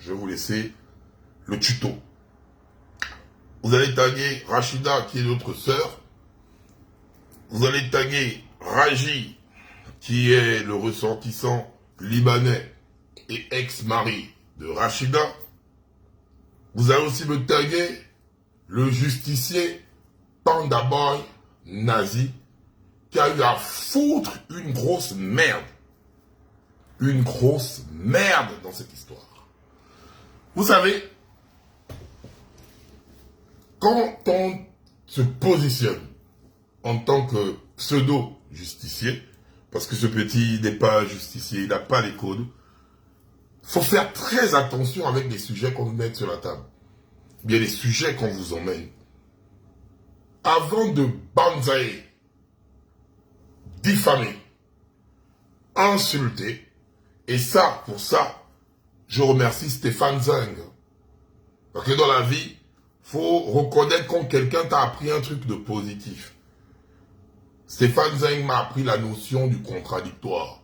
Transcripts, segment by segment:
je vais vous laisser le tuto. Vous allez taguer Rachida, qui est notre sœur. Vous allez taguer Raji, qui est le ressortissant libanais et ex-mari de Rachida. Vous allez aussi me taguer le justicier Panda Boy Nazi, qui a eu à foutre une grosse merde. Une grosse merde dans cette histoire. Vous savez, quand on se positionne en tant que pseudo-justicier, parce que ce petit n'est pas justicier, il n'a pas les codes, faut faire très attention avec les sujets qu'on vous met sur la table. Bien les sujets qu'on vous emmène. Avant de banzaïer, diffamer, insulter, et ça, pour ça, je remercie Stéphane Zeng. Parce que dans la vie, faut reconnaître quand quelqu'un t'a appris un truc de positif. Stéphane Zeng m'a appris la notion du contradictoire.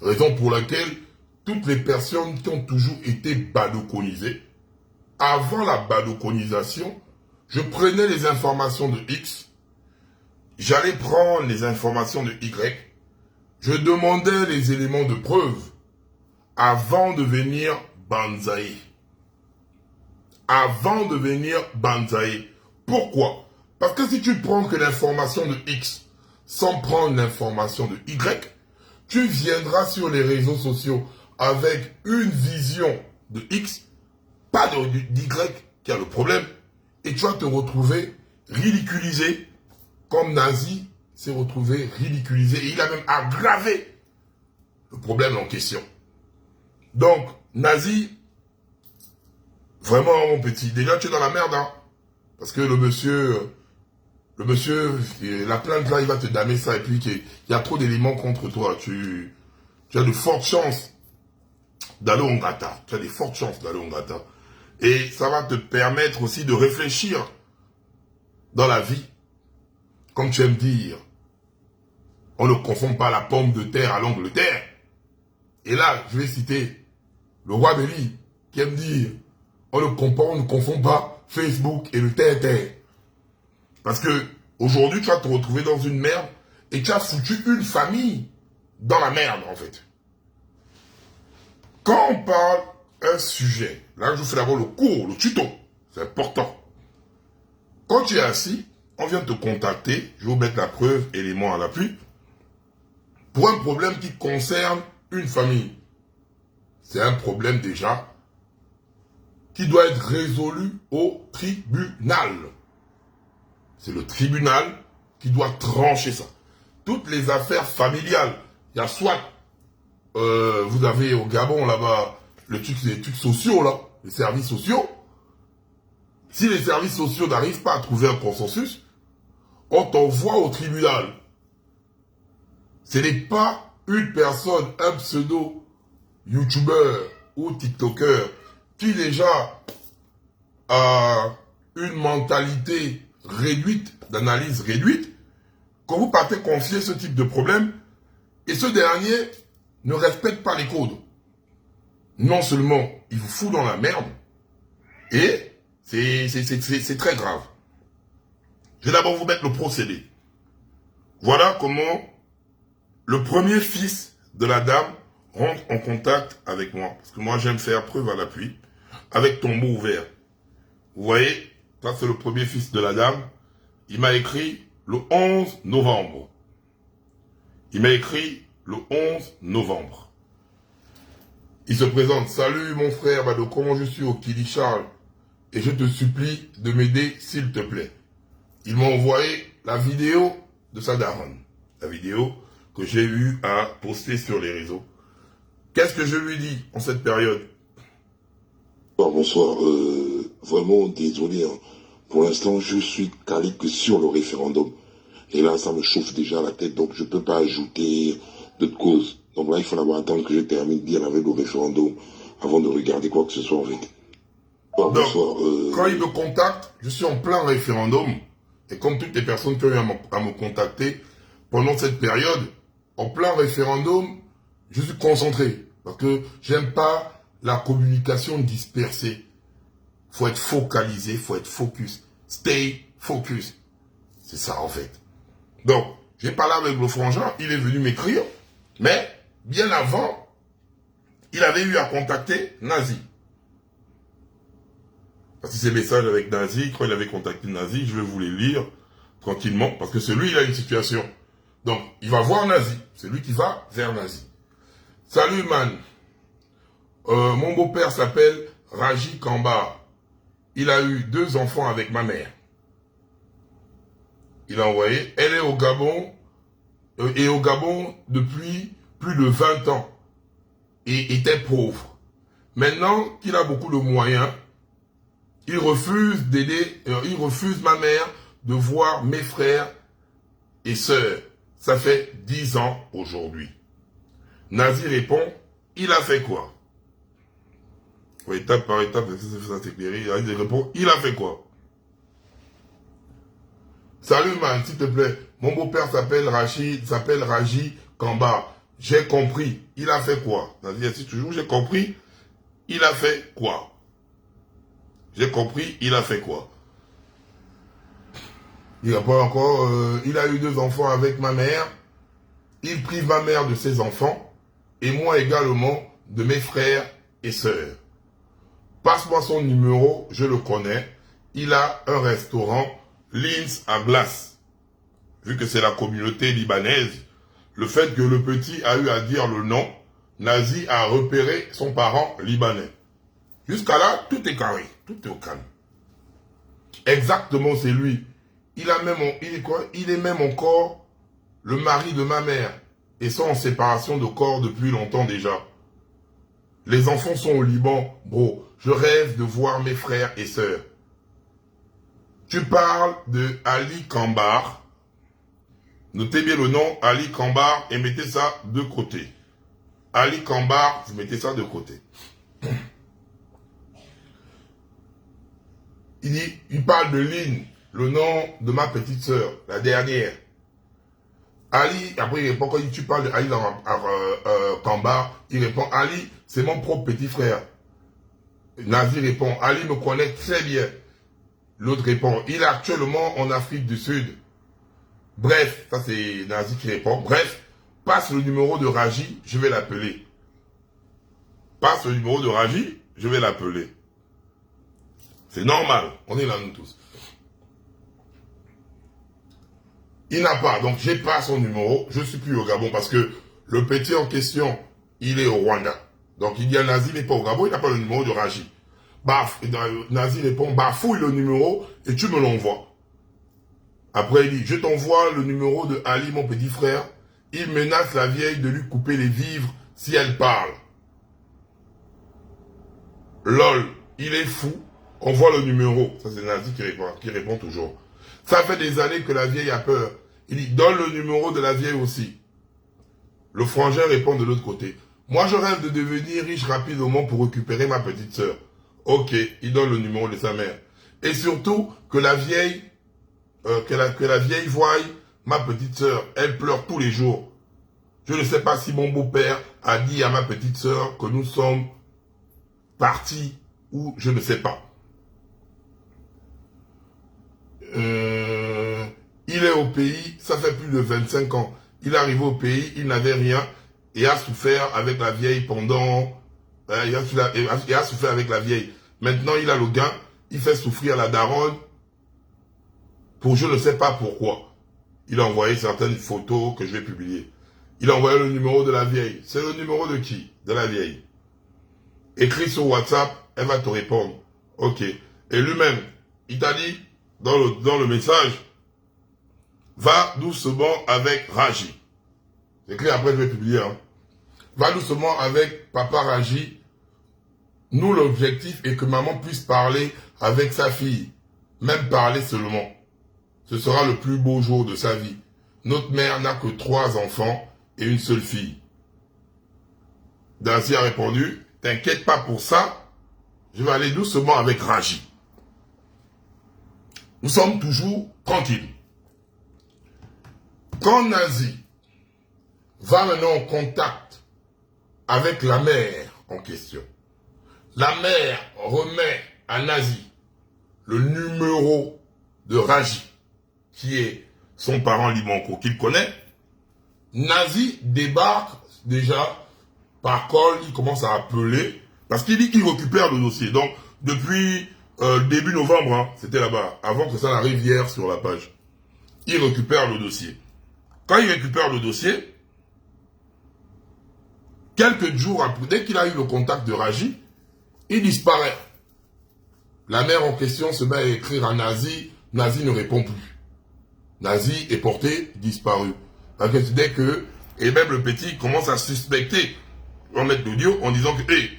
Raison pour laquelle toutes les personnes qui ont toujours été badoconisées, avant la badoconisation, je prenais les informations de X, j'allais prendre les informations de Y, je demandais les éléments de preuve avant de venir banzaï. Avant de venir banzaï. Pourquoi? Parce que si tu prends que l'information de X sans prendre l'information de Y, tu viendras sur les réseaux sociaux avec une vision de X, pas d'Y qui a le problème, et tu vas te retrouver ridiculisé comme Nazi s'est retrouvé ridiculisé et il a même aggravé le problème en question. Donc, Nazi, vraiment mon petit, déjà tu es dans la merde, hein, parce que le monsieur, la plainte là, il va te damer ça, et puis il y a trop d'éléments contre toi, tu as de fortes chances d'aller au Ngata, tu as des fortes chances d'aller au Ngata, et ça va te permettre aussi de réfléchir dans la vie, comme tu aimes dire. On ne confond pas la pomme de terre à l'Angleterre. Et là, je vais citer le roi Béli, qui aime dire, on ne confond pas Facebook et le terre-terre. Parce que aujourd'hui, tu vas te retrouver dans une merde et tu as foutu une famille dans la merde, en fait. Quand on parle un sujet, là, je vous fais d'abord le cours, le tuto. C'est important. Quand tu es assis, on vient te contacter, je vais vous mettre la preuve, élément à l'appui, pour un problème qui concerne une famille. C'est un problème déjà qui doit être résolu au tribunal. C'est le tribunal qui doit trancher ça. Toutes les affaires familiales, il y a soit, vous avez au Gabon là-bas, les trucs sociaux là, les services sociaux. Si les services sociaux n'arrivent pas à trouver un consensus, on t'envoie au tribunal. Ce n'est pas une personne, un pseudo youtubeur ou tiktoker qui déjà a une mentalité réduite, d'analyse réduite, quand vous partez confier ce type de problème, et ce dernier ne respecte pas les codes. Non seulement il vous fout dans la merde, et c'est très grave. Je vais d'abord vous mettre le procédé. Voilà comment le premier fils de la dame rentre en contact avec moi. Parce que moi, j'aime faire preuve à l'appui, avec tombeau ouvert. Vous voyez, ça c'est le premier fils de la dame. Il m'a écrit le 11 novembre. Il m'a écrit le 11 novembre. Il se présente. Salut mon frère Bado, comment je suis au Kili Charles? Et je te supplie de m'aider s'il te plaît. Il m'a envoyé la vidéo de sa daronne. La vidéo que j'ai eu à poster sur les réseaux. Qu'est-ce que je lui dis en cette période? Bonsoir, vraiment désolé, hein. Pour l'instant je suis calé que sur le référendum. Et là ça me chauffe déjà la tête, donc je ne peux pas ajouter d'autres causes. Donc là il faut d'abord attendre que je termine bien avec le référendum avant de regarder quoi que ce soit en fait. Donc, quand il me contacte, je suis en plein référendum. Et comme toutes les personnes qui ont eu à me contacter pendant cette période, en plein référendum, je suis concentré. Parce que j'aime pas la communication dispersée. Faut être focalisé, faut être focus. Stay focus. C'est ça en fait. Donc, j'ai parlé avec le frangin, il est venu m'écrire, mais bien avant, il avait eu à contacter Nazi. Parce que ces messages avec Nazi, quand il avait contacté Nazi, je vais vous les lire tranquillement, parce que celui, il a une situation. Donc, il va voir Nazi. C'est lui qui va vers Nazi. Salut, man. Mon beau-père s'appelle Raji Kamba. Il a eu 2 enfants avec ma mère. Il a envoyé. Elle est au Gabon, et au Gabon depuis plus de 20 ans. Et était pauvre. Maintenant qu'il a beaucoup de moyens, il refuse d'aider, il refuse ma mère de voir mes frères et sœurs. Ça fait 10 ans aujourd'hui. Nazi répond, il a fait quoi? Étape par étape, ça s'éclairer. Il répond, il a fait quoi? Salut man, s'il te plaît. Mon beau-père s'appelle Raji Kamba. J'ai compris. Il a fait quoi? Nazi dit toujours, j'ai compris. Il a fait quoi? J'ai compris, il a fait quoi? Il répond encore, il a eu 2 enfants avec ma mère. Il prive ma mère de ses enfants. Et moi également de mes frères et sœurs. Passe-moi son numéro, je le connais. Il a un restaurant, Lins à glace. Vu que c'est la communauté libanaise, le fait que le petit a eu à dire le nom, Nazi a repéré son parent libanais. Jusqu'à là, tout est carré, tout est au calme. Exactement, c'est lui. Il est même encore le mari de ma mère. Et sont en séparation de corps depuis longtemps déjà. Les enfants sont au Liban, bro. Je rêve de voir mes frères et sœurs. Tu parles de Ali Kambar. Notez bien le nom, Ali Kambar, et mettez ça de côté. Ali Kambar, vous mettez ça de côté. Il parle de Lynn, le nom de ma petite sœur, la dernière. Ali, après il répond, quand tu parles de Ali Kambar, il répond, Ali, c'est mon propre petit frère. Nazi répond, Ali me connaît très bien. L'autre répond, il est actuellement en Afrique du Sud. Bref, ça c'est Nazi qui répond. Bref, passe le numéro de Raji, je vais l'appeler. Passe le numéro de Raji, je vais l'appeler. C'est normal, on est là nous tous. Il n'a pas, donc j'ai pas son numéro, je suis plus au Gabon parce que le petit en question, il est au Rwanda. Donc il dit à Nazi, il n'est pas au Gabon, il n'a pas le numéro de Raji. Nazi répond, fouille le numéro et tu me l'envoies. Après il dit, je t'envoie le numéro de Ali, mon petit frère. Il menace la vieille de lui couper les vivres si elle parle. Lol, il est fou. On voit le numéro. Ça c'est Nazi qui répond toujours. Ça fait des années que la vieille a peur. Il dit, donne le numéro de la vieille aussi. Le frangin répond de l'autre côté. Moi je rêve de devenir riche rapidement pour récupérer ma petite sœur. Ok, il donne le numéro de sa mère. Et surtout, que la vieille voie ma petite sœur. Elle pleure tous les jours. Je ne sais pas si mon beau-père a dit à ma petite sœur que nous sommes partis ou je ne sais pas. Il est au pays, ça fait plus de 25 ans. Il est arrivé au pays, il n'avait rien et a souffert avec la vieille pendant... il a souffert avec la vieille. Maintenant, il a le gain, il fait souffrir la daronne pour je ne sais pas pourquoi. Il a envoyé certaines photos que je vais publier. Il a envoyé le numéro de la vieille. C'est le numéro de qui? De la vieille. Écris sur WhatsApp, elle va te répondre. Ok. Et lui-même, il t'a dit, dans le message, va doucement avec Raji. J'écris après, je vais publier. Hein. Va doucement avec Papa Raji. Nous, l'objectif est que maman puisse parler avec sa fille. Même parler seulement. Ce sera le plus beau jour de sa vie. Notre mère n'a que 3 enfants et une seule fille. Daisy a répondu, t'inquiète pas pour ça, je vais aller doucement avec Raji. Nous sommes toujours tranquilles. Quand Nazi va maintenant en contact avec la mère en question, la mère remet à Nazi le numéro de Raji, qui est son parent Libanco, qu'il connaît. Nazi débarque déjà par col, il commence à appeler, parce qu'il dit qu'il récupère le dossier. Donc, depuis début novembre, hein, c'était là-bas, avant que ça n'arrive hier sur la page. Il récupère le dossier. Quand il récupère le dossier, quelques jours après, dès qu'il a eu le contact de Raji, il disparaît. La mère en question se met à écrire à Nazi, Nazi ne répond plus. Nazi est porté disparu. Parce que dès que, et même le petit commence à suspecter, en mettre l'audio en disant que, hey,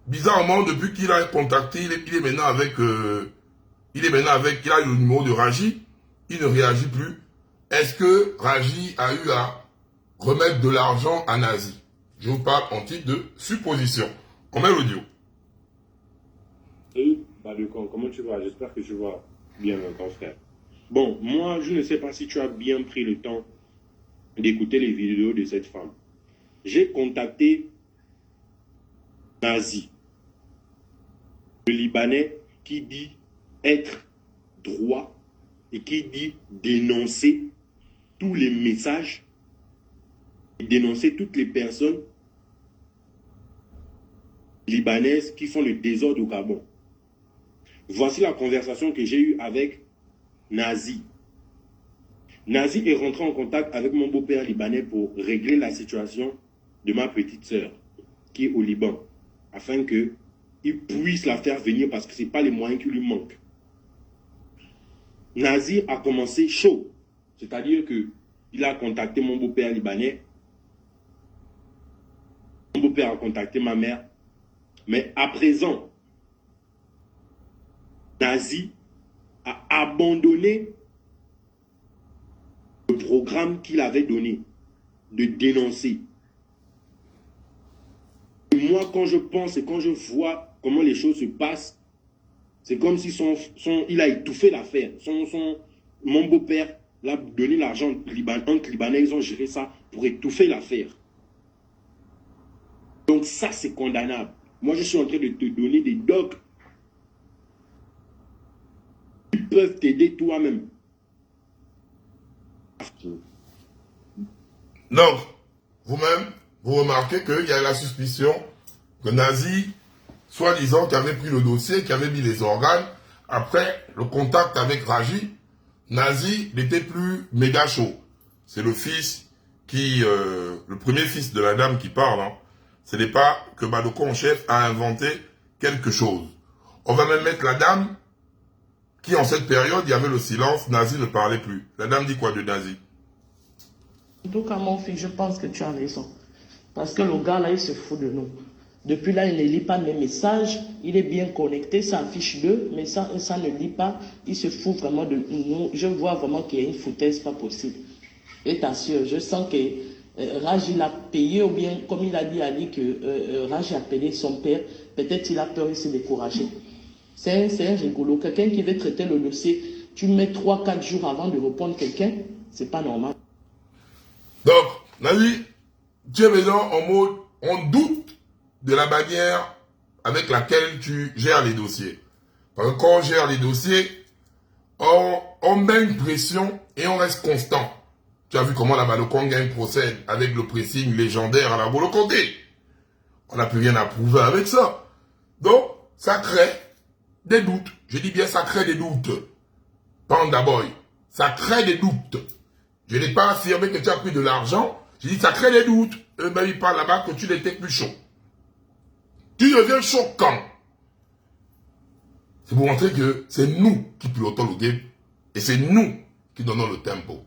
bizarrement, depuis qu'il a contacté, il est maintenant avec, il a eu le numéro de Raji, il ne réagit plus. Est-ce que Raji a eu à remettre de l'argent à Nazi? Je vous parle en titre de supposition. On met l'audio. Et, comment tu vas? J'espère que tu vas bien, mon frère. Bon, moi, je ne sais pas si tu as bien pris le temps d'écouter les vidéos de cette femme. J'ai contacté Nazi, le Libanais qui dit être droit et qui dit dénoncer tous les messages et dénoncer toutes les personnes libanaises qui font le désordre au Gabon. Voici la conversation que j'ai eue avec Nazi. Nazi est rentré en contact avec mon beau-père libanais pour régler la situation de ma petite sœur qui est au Liban, afin qu'il puisse la faire venir parce que ce n'est pas les moyens qui lui manquent. Nazi a commencé chaud, c'est-à-dire qu'il a contacté mon beau-père libanais, mon beau-père a contacté ma mère, mais à présent, Nazi a abandonné le programme qu'il avait donné de dénoncer. Et moi, quand je pense et quand je vois comment les choses se passent, c'est comme si il a étouffé l'affaire. Mon beau-père l'a donné l'argent entre Libanais, ils ont géré ça pour étouffer l'affaire. Donc ça, c'est condamnable. Moi, je suis en train de te donner des docs qui peuvent t'aider toi-même. Donc, vous-même, vous remarquez qu'il y a la suspicion que Nazi, soi-disant, qui avait pris le dossier, qui avait mis les organes, après le contact avec Raji, Nazi n'était plus méga chaud. C'est le fils qui, le premier fils de la dame qui parle, hein. Ce n'est pas que Badoko en chef a inventé quelque chose. On va même mettre la dame qui, en cette période, il y avait le silence, Nazi ne parlait plus. La dame dit quoi de Nazi? En tout cas, mon fils, je pense que tu as raison. Parce que le gars, là, il se fout de nous. Depuis là, il ne lit pas mes messages. Il est bien connecté, ça affiche 2, mais ça ne lit pas. Il se fout vraiment de nous. Je vois vraiment qu'il y a une foutaise pas possible. Et t'assure, je sens que Raj, il a payé, ou bien, comme il a dit Ali, que Raj a payé son père. Peut-être il a peur, il s'est découragé. C'est un rigolo. Quelqu'un qui veut traiter le dossier, tu mets 3-4 jours avant de répondre quelqu'un, c'est pas normal. Donc, Nazi, tu es maintenant en mode, on doute de la manière avec laquelle tu gères les dossiers. Parce que quand on gère les dossiers, on met une pression et on reste constant. Tu as vu comment la Balokonga procède avec le pressing légendaire à la Bolokonté. On n'a plus rien à prouver avec ça. Donc, ça crée des doutes. Je dis bien ça crée des doutes. Panda Boy, ça crée des doutes. Je n'ai pas affirmé que tu as pris de l'argent. J'ai dit ça crée des doutes. Ben, il parle là-bas que tu n'étais plus chaud. Tu deviens choquant. C'est pour montrer que c'est nous qui pilotons le game. Et c'est nous qui donnons le tempo.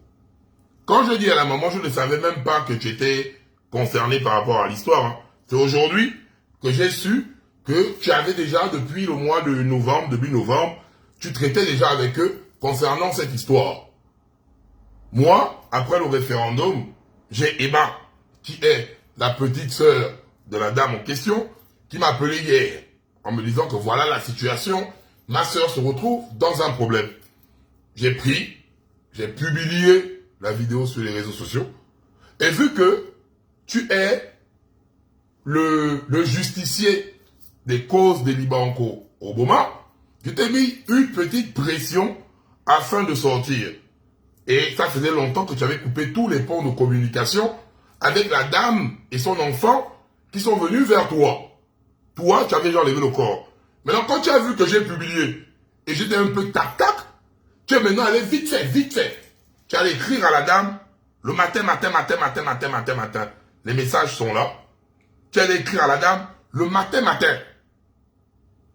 Quand je dis à la maman, je ne savais même pas que tu étais concerné par rapport à l'histoire. Hein. C'est aujourd'hui que j'ai su que tu avais déjà, depuis le mois de novembre, début novembre, tu traitais déjà avec eux concernant cette histoire. Moi, après le référendum, j'ai Emma, qui est la petite sœur de la dame en question, qui m'a appelé hier, en me disant que voilà la situation, ma sœur se retrouve dans un problème. J'ai pris, j'ai publié la vidéo sur les réseaux sociaux, et vu que tu es le justicier des causes des Libanco Obama, je t'ai mis une petite pression afin de sortir. Et ça faisait longtemps que tu avais coupé tous les ponts de communication avec la dame et son enfant qui sont venus vers toi. Toi, tu avais déjà enlevé le corps. Maintenant, quand tu as vu que j'ai publié et j'étais un peu tac-tac, tu es maintenant allé vite fait. Tu allais écrire à la dame le matin. Les messages sont là. Tu allais écrire à la dame le matin.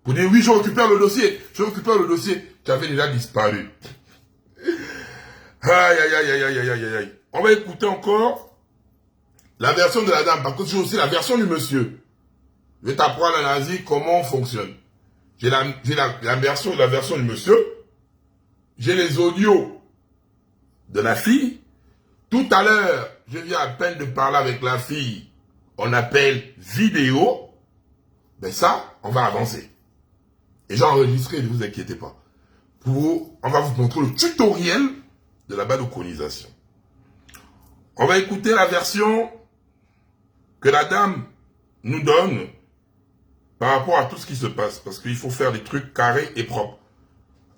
Pour dire oui, je récupère le dossier. Tu avais déjà disparu. Aïe. On va écouter encore la version de la dame, parce que j'ai aussi la version du monsieur. Je vais t'apprendre à Nazi comment on fonctionne. J'ai la version du monsieur. J'ai les audios de la fille. Tout à l'heure, je viens à peine de parler avec la fille. On appelle vidéo. Ben ça, on va avancer. Et j'ai enregistré, ne vous inquiétez pas. On va vous montrer le tutoriel de la balconisation. On va écouter la version que la dame nous donne par rapport à tout ce qui se passe. Parce qu'il faut faire des trucs carrés et propres.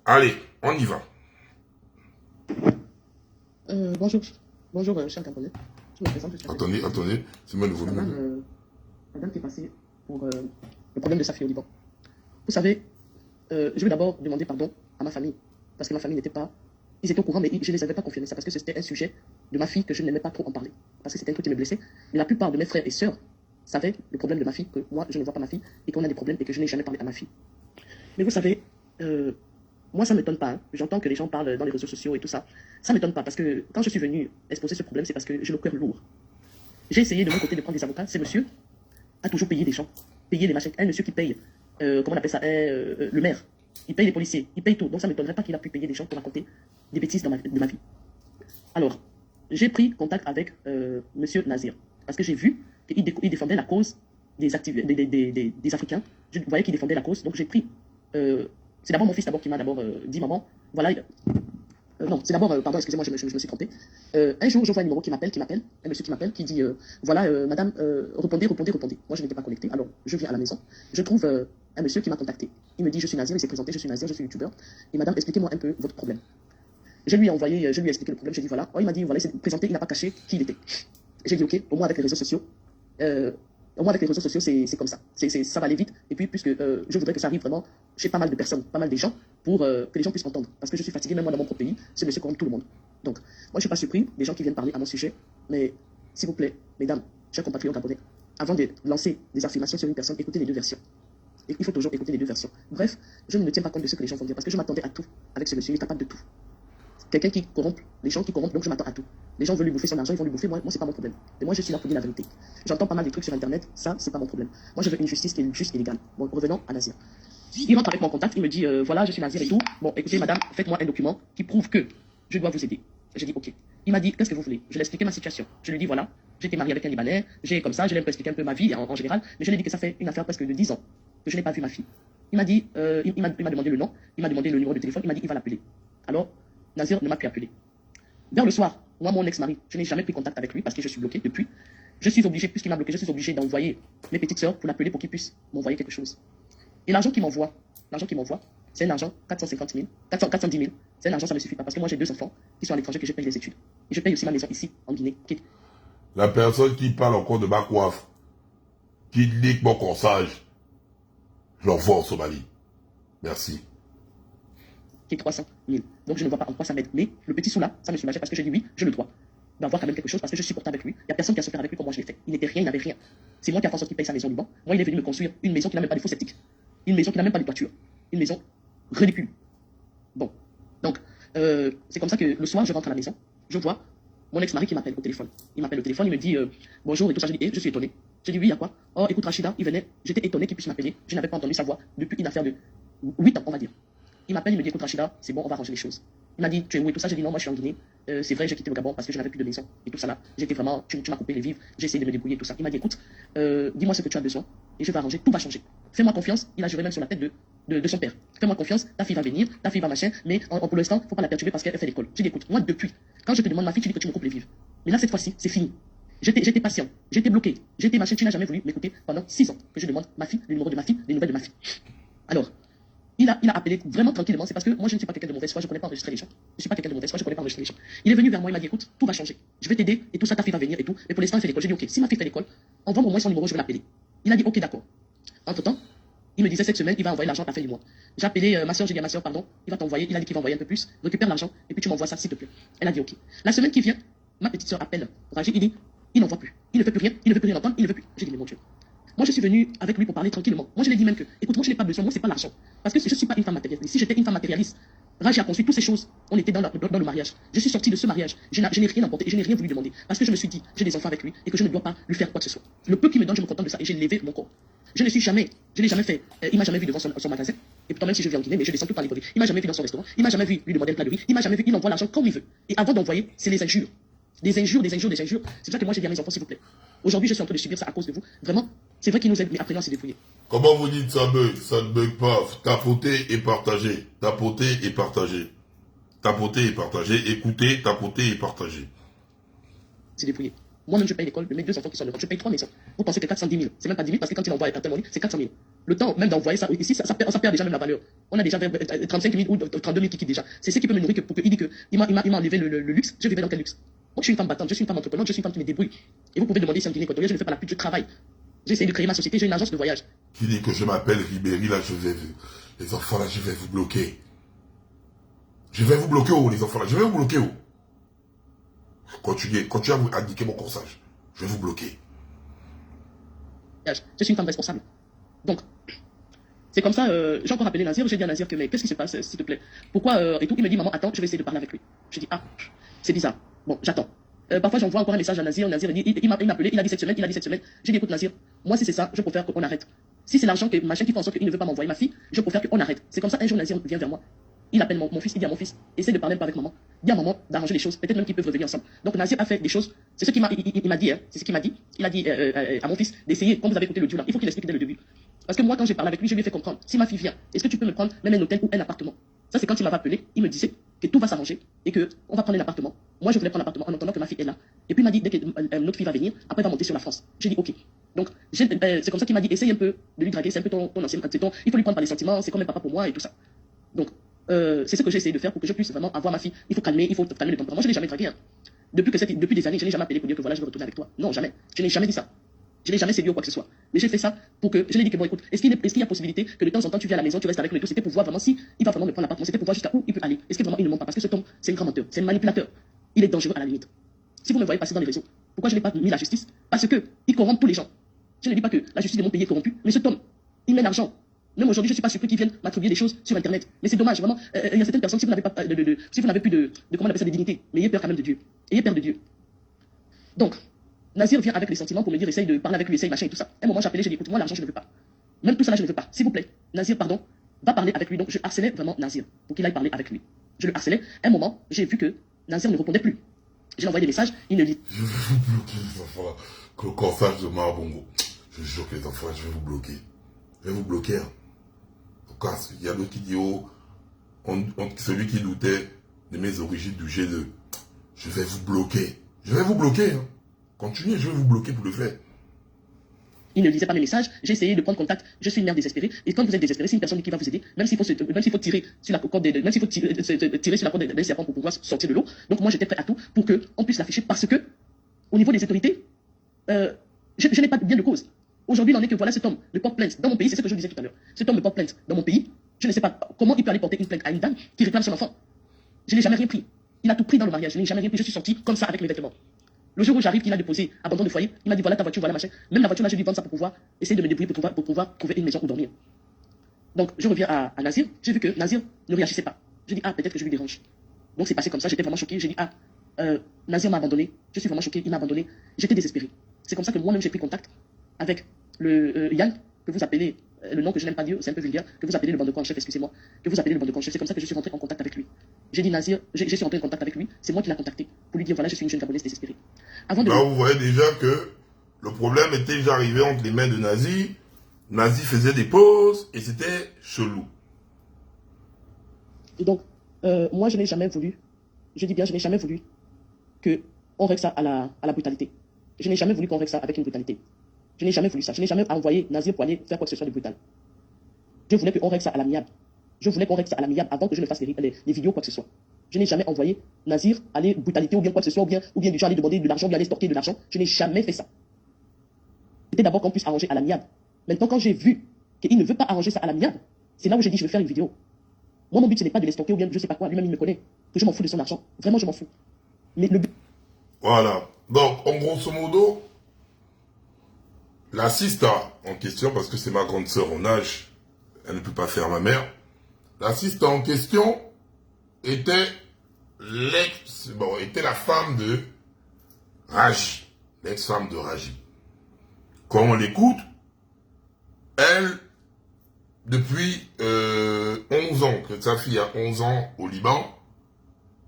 Allez, on y va. Bonjour, cher Camerounais. Je me présente. Attendez, c'est moi le volume. La dame qui est passée pour le problème de sa fille au Liban. Vous savez, je vais d'abord demander pardon à ma famille. Parce que ma famille n'était pas... Ils étaient au courant, mais je ne les avais pas confirmés. C'est parce que c'était un sujet de ma fille que je n'aimais pas trop en parler. Parce que c'était un truc qui me blessait. Mais la plupart de mes frères et sœurs savaient le problème de ma fille, que moi, je ne vois pas ma fille, et qu'on a des problèmes, et que je n'ai jamais parlé à ma fille. Mais vous savez, moi, ça ne m'étonne pas. Hein. J'entends que les gens parlent dans les réseaux sociaux et tout ça. Ça ne m'étonne pas, parce que quand je suis venu exposer ce problème, c'est parce que j'ai le cœur lourd. J'ai essayé de mon côté de prendre des avocats. Ce monsieur a toujours payé des gens. Payé des machins. Un monsieur qui paye, comment on appelle ça, le maire. Il paye les policiers, il paye tout. Donc ça ne m'étonnerait pas qu'il a pu payer des gens pour raconter des bêtises de ma vie. Alors, j'ai pris contact avec monsieur Nazir. Parce que j'ai vu qu'il défendait la cause des Africains. Je voyais qu'il défendait la cause. Donc j'ai pris... c'est d'abord mon fils qui m'a dit, maman, voilà... non, c'est d'abord, pardon, excusez-moi, je me suis trompé. Un jour, je vois un numéro qui m'appelle, un monsieur qui m'appelle, qui dit, voilà, madame, répondez. Moi, je n'étais pas connecté, alors je viens à la maison. Je trouve un monsieur qui m'a contacté. Il me dit, je suis Nazir, il s'est présenté, je suis Nazir, je suis youtubeur. Et madame, expliquez-moi un peu votre problème. Je lui ai expliqué le problème, j'ai dit, voilà. Oh, il m'a dit, voilà, il s'est présenté, il n'a pas caché qui il était. J'ai dit, ok, au moins avec les réseaux sociaux, c'est comme ça. Ça va aller vite. Et puis, puisque je voudrais que ça arrive vraiment chez pas mal de personnes, pas mal de gens, pour que les gens puissent entendre. Parce que je suis fatigué, même moi dans mon propre pays, ce monsieur corrompt tout le monde. Donc, moi, je ne suis pas surpris des gens qui viennent parler à mon sujet. Mais, s'il vous plaît, mesdames, chers compatriotes gabonais, avant de lancer des affirmations sur une personne, écoutez les deux versions. Et il faut toujours écouter les deux versions. Bref, je ne me tiens pas compte de ce que les gens vont dire, parce que je m'attendais à tout avec ce monsieur. Il est capable de tout. Quelqu'un qui corrompt, les gens qui corrompent, donc je m'attends à tout. Les gens veulent lui bouffer son argent, ils vont lui bouffer, moi c'est pas mon problème. Et moi je suis là pour dire la vérité. J'entends pas mal des trucs sur internet, ça c'est pas mon problème. Moi je veux une justice qui est juste et légale. Bon, revenons à Nazir. Il rentre avec mon contact, il me dit, voilà, je suis Nazir et tout. Bon, écoutez madame, faites-moi un document qui prouve que je dois vous aider. J'ai dit, ok. Il m'a dit, qu'est-ce que vous voulez? Je lui ai expliqué ma situation. Je lui ai dit, voilà, j'étais marié avec un Libanais, j'ai comme ça, je lui ai expliqué un peu ma vie en général, mais je lui ai dit que ça fait une affaire presque de 10 ans que je n'ai pas vu ma fille. Il m'a dit, il m'a demandé le nom, il m'a demandé le numéro de téléphone, il m'a dit, il va l'appeler. Alors, Nazir ne m'a plus appelé. Vers le soir, moi, mon ex-mari, je n'ai jamais pris contact avec lui parce que je suis bloqué depuis. Je suis obligé, puisqu'il m'a bloqué, je suis obligé d'envoyer mes petites sœurs pour l'appeler pour qu'ils puissent m'envoyer quelque chose. Et l'argent qu'il m'envoie, c'est un argent 410 000. C'est un argent, ça ne me suffit pas parce que moi, j'ai 2 enfants qui sont à l'étranger que je paye les études. Et je paye aussi ma maison ici, en Guinée. La personne qui parle encore de Bakwaf, qui dit bon corsage, je l'envoie en Somalie. Merci. Qui est 300 000. Donc je ne vois pas en quoi ça m'aide. Mais le petit sou là, ça me soulageait parce que j'ai dit oui, j'ai le droit d'avoir quand même quelque chose parce que je suis porté avec lui. Il n'y a personne qui a souffert avec lui comme moi je l'ai fait. Il n'était rien, il n'avait rien. C'est moi qui a fait en sorte qu'il paye sa maison au Liban. Moi, il est venu me construire une maison qui n'a même pas de faux septiques. Une maison qui n'a même pas de toiture. Une maison ridicule. Bon. Donc, c'est comme ça que le soir, je rentre à la maison. Je vois mon ex-mari qui m'appelle au téléphone. Il m'appelle au téléphone, il me dit bonjour et tout ça. Je dis, je suis étonné. Je dis oui, il y a quoi? Oh, écoute, Rachida, il venait. J'étais étonné qu'il puisse m'appeler. Je n'avais pas entendu sa voix depuis une affaire de 8 ans, on va dire. Il m'appelle, il me dit, écoute Rachida, c'est bon, on va arranger les choses. Il m'a dit, tu es où et tout ça. J'ai dit, non, moi je suis en Guinée. C'est vrai, j'ai quitté le Gabon parce que je n'avais plus de maison et tout ça là. J'étais vraiment, tu m'as coupé les vivres, j'ai essayé de me débrouiller et tout ça. Il m'a dit, écoute, dis-moi ce que tu as besoin et je vais arranger, tout va changer. Fais-moi confiance, il a juré même sur la tête de son père. Fais-moi confiance, ta fille va venir, ta fille va machin, mais pour l'instant, faut pas la perturber parce qu'elle fait l'école. J'ai dit, écoute, moi depuis, quand je te demande ma fille, tu dis que tu me coupes les vivres. Mais là, cette fois-ci, c'est fini. J'étais patient, j'étais bloqué, j'étais machin, tu n'as jamais voulu m'écouter pendant 6 ans que je demande ma fille, le numéro de ma fille, les nouvelles de ma fille. Alors, il a appelé vraiment tranquillement, c'est parce que moi je ne suis pas quelqu'un de mauvaise foi, je ne connais pas enregistrer les gens. Je ne suis pas quelqu'un de mauvaise foi, je ne connais pas enregistrer les gens. Il est venu vers moi, il m'a dit écoute, tout va changer. Je vais t'aider et tout ça, ta fille va venir et tout. Mais pour l'instant, elle fait l'école. J'ai dit ok, si ma fille fait l'école, envoie au moins son numéro, je vais l'appeler. Il a dit ok, d'accord. Entre-temps, il me disait cette semaine, il va envoyer l'argent à la fin du mois. J'ai appelé ma soeur, j'ai dit à ma soeur, pardon, il va t'envoyer, il a dit qu'il va envoyer un peu plus, récupère l'argent et puis tu m'envoies ça s'il te plaît. Elle a dit ok. La semaine qui vient, ma petite soeur appelle Ragé, il dit, il n'envoie plus. Il ne fait plus rien, il ne veut plus rien entendre, il ne veut plus. J'ai dit mais mon Dieu. Moi, je suis venu avec lui pour parler tranquillement. Moi, je lui ai dit même que, écoute, moi, je n'ai pas besoin, moi, c'est pas l'argent. Parce que je ne suis pas une femme matérialiste. Si j'étais une femme matérialiste, Raj a construit toutes ces choses. On était dans le mariage. Je suis sorti de ce mariage. Je n'ai rien emporté et je n'ai rien voulu demander. Parce que je me suis dit, j'ai des enfants avec lui et que je ne dois pas lui faire quoi que ce soit. Le peu qu'il me donne, je me contente de ça et j'ai levé mon corps. Je ne l'ai jamais fait. Il m'a jamais vu devant son magasin. Et pourtant, même si je viens en Guinée, mais je descends tout par les brebis. Il m'a jamais vu dans son restaurant. Il m'a jamais vu lui demander un plat de riz. Il m'a jamais vu. Il envoie l'argent comme il veut. Et avant d'envoyer, c'est les injures. Des injures. C'est pour ça que moi, j'ai dit à mes enfants, s'il vous plaît. Aujourd'hui, je suis en train de subir ça à cause de vous. Vraiment, c'est vrai qu'il nous aide, mais après, on s'est débrouillé. Comment vous dites ça bug? Ça ne bug pas. Tapoter et partager. Tapoter et partager. Tapoter et partager. Écouter, tapoter et partager. C'est débrouillé. Moi-même, je paye l'école de mes 2 enfants qui sont en Europe. Je paye 3 maisons. Vous pensez que 410 000, c'est même pas 10 000 parce que quand il envoie un money, c'est 400 000. Le temps même d'envoyer ça, ici, ça perd déjà même la valeur. On a déjà 35 000 ou 32 000 qui quittent déjà. C'est ce qui peut me nourrir pour qu'il dit qu'il m'a enlevé le luxe. Je vivais dans quel luxe? Moi, je suis une femme battante, je suis une femme entreprenante, je suis une femme qui me débrouille. Et vous pouvez demander si en Guinée équatoriale, je ne fais pas la pute, je travaille. J'ai essayé de créer ma société, j'ai une agence de voyage. Qui dit que je m'appelle Ribéry, là, les enfants, là, je vais vous bloquer. Je vais vous bloquer, oh, les enfants, là, je vais vous bloquer, oh. Continuez à vous indiquer mon corsage. Je vais vous bloquer. Je suis une femme responsable. Donc, c'est comme ça, j'ai encore appelé Nazir, j'ai dit à Nazir que, mais qu'est-ce qui se passe, s'il te plaît? Pourquoi, et tout? Il me dit, maman, attends, je vais essayer de parler avec lui. Je dis, ah, c'est bizarre. Bon, j'attends. Parfois, j'envoie encore un message à Nazir. Nazir, il m'a appelé, il a dit cette semaine. J'ai dit, écoute, Nazir, moi, si c'est ça, je préfère qu'on arrête. Si c'est l'argent que machin qui fait en sorte qu'il ne veut pas m'envoyer ma fille, je préfère qu'on arrête. C'est comme ça, un jour, Nazir vient vers moi. Il appelle mon fils, il dit à mon fils, essaie de parler un peu avec maman. Dis à maman d'arranger les choses, peut-être même qu'ils peuvent revenir ensemble. Donc, Nazir a fait des choses. C'est ce qu'il m'a dit, hein. C'est ce qu'il m'a dit. Il a dit à mon fils d'essayer, comme vous avez écouté le duo là, il faut qu'il explique dès le début. Parce que moi, quand j'ai parlé avec lui, je lui ai fait comprendre. Si ma fille vient, est-ce que tu peux me prendre même un hôtel ou un appartement? Ça, c'est quand il m'avait appelé, il me disait que tout va s'arranger et qu'on va prendre un appartement. Moi, je voulais prendre un appartement en attendant que ma fille est là. Et puis, il m'a dit, dès qu'une autre fille va venir, après, elle va monter sur la France. J'ai dit, ok. Donc, c'est comme ça qu'il m'a dit, essaye un peu de lui draguer, c'est un peu ton ancien, il faut lui prendre par les sentiments, c'est comme un papa pour moi et tout ça. Donc, c'est ce que j'ai essayé de faire pour que je puisse vraiment avoir ma fille. Il faut calmer le tempérament. Moi, je n'ai jamais dragué. Hein. Depuis des années, je n'ai jamais appelé pour dire que voilà, je veux retourner avec toi. Non, jamais. Je n'ai jamais dit ça. Je n'ai jamais séduit ou quoi que ce soit. Mais j'ai fait ça pour que, je lui ai dit que bon, écoute, est-ce qu'il y a possibilité que de temps en temps tu viens à la maison, tu restes avec lui et tout, c'était pour voir vraiment si il va vraiment me prendre l'appartement, c'était pour voir jusqu'à où il peut aller. Est-ce que vraiment il ne ment pas? Parce que cet homme, c'est un grand menteur, c'est un manipulateur. Il est dangereux à la limite. Si vous me voyez passer dans les réseaux, pourquoi je n'ai pas mis la justice? Parce que il corrompt tous les gens. Je ne dis pas que la justice de mon pays est corrompue, mais cet homme, il met l'argent. Même aujourd'hui, je ne suis pas surpris qu'ils viennent m'attribuer des choses sur Internet. Mais c'est dommage, vraiment. Il y a certaines personnes, si vous n'avez pas si vous n'avez plus de comment on appelle ça, de dignité, mais ayez peur quand même de Dieu. Ayez peur de Dieu. Donc, Nazir vient avec les sentiments pour me dire, essaye de parler avec lui, essaye machin et tout ça. À un moment, j'ai appelé, j'ai dit, écoute, moi, l'argent, je ne veux pas. Même tout ça là, je ne veux pas. S'il vous plaît, Nazir, pardon, va parler avec lui. Donc, je harcelais vraiment Nazir pour qu'il aille parler avec lui. Je le harcelais. À un moment, j'ai vu que Nazir ne répondait plus. J'ai envoyé des messages, il ne lit. Je vais vous bloquer, les enfants là. Que le corsage de Marbongo. Je jure que les enfants là, je vais vous bloquer. Je vais vous bloquer. Hein. Donc, il y a d'autres qui disent, oh, celui qui doutait de mes origines du G2. Je vais vous bloquer. Je vais vous bloquer. Hein. Continuez, je vais vous bloquer pour le faire. Il ne lisait pas mes messages, j'ai essayé de prendre contact, je suis une mère désespérée, et quand vous êtes désespéré, c'est une personne qui va vous aider, même s'il faut tirer sur la corde tirer sur la corde d'un serpent pour pouvoir sortir de l'eau. Donc moi j'étais prêt à tout pour qu'on puisse l'afficher parce que, au niveau des autorités, je n'ai pas bien de cause. Aujourd'hui, il en est que voilà cet homme me porte plainte. Dans mon pays, c'est ce que je disais tout à l'heure. Cet homme me porte plainte. Dans mon pays, je ne sais pas comment il peut aller porter une plainte à une dame qui réclame son enfant. Je n'ai jamais rien pris. Il a tout pris dans le mariage, je n'ai jamais rien pris, je suis sorti comme ça avec mes vêtements. Le jour où j'arrive, qu'il a déposé abandon de foyer, il m'a dit voilà ta voiture, voilà machin. Même la voiture là, je lui vends ça pour pouvoir essayer de me débrouiller pour pouvoir trouver une maison où dormir. Donc je reviens à Nazir, j'ai vu que Nazir ne réagissait pas. Je dis ah peut-être que je lui dérange. Donc c'est passé comme ça, j'étais vraiment choqué. J'ai dit ah Nazir m'a abandonné, je suis vraiment choqué, il m'a abandonné. J'étais désespéré. C'est comme ça que moi-même j'ai pris contact avec le Yann que vous appelez le nom que je n'aime pas dire, c'est un peu vulgaire, que vous appelez le bandecon en chef, excusez-moi, que vous appelez le bandecon en chef. C'est comme ça que je suis rentré en contact avec lui. J'ai dit Nazir, je suis rentré en contact avec lui, c'est moi qui l'ai contacté pour lui dire voilà je suis une jeune Gabonaise désespérée. Avant de... Là, vous voyez déjà que le problème était déjà arrivé entre les mains de Nazi. Nazi faisait des pauses et c'était chelou. Et donc, moi, je n'ai jamais voulu, je dis bien, je n'ai jamais voulu qu'on règle ça à la brutalité. Je n'ai jamais voulu qu'on règle ça avec une brutalité. Je n'ai jamais voulu ça. Je n'ai jamais envoyé Nazir pour aller faire quoi que ce soit de brutal. Je voulais qu'on règle ça à l'amiable. Je voulais qu'on règle ça à l'amiable avant que je ne fasse les vidéos, quoi que ce soit. Je n'ai jamais envoyé Nazir aller brutalité ou bien quoi que ce soit, ou bien du genre aller demander de l'argent, ou bien aller stocker de l'argent. Je n'ai jamais fait ça. C'était d'abord qu'on puisse arranger à l'amiable. Maintenant, quand j'ai vu qu'il ne veut pas arranger ça à l'amiable, c'est là où j'ai dit je vais faire une vidéo. Moi, mon but, ce n'est pas de les stocker ou bien je sais pas quoi. Lui-même, il me connaît. Que je m'en fous de son argent. Vraiment, je m'en fous. Mais le but... Voilà. Donc, en grosso modo, la sista en question, parce que c'est ma grande sœur en âge, elle ne peut pas faire ma mère. La sista en question était était la femme de Raji, l'ex-femme de Raji. Quand on l'écoute, elle, depuis 11 ans, que sa fille a 11 ans au Liban,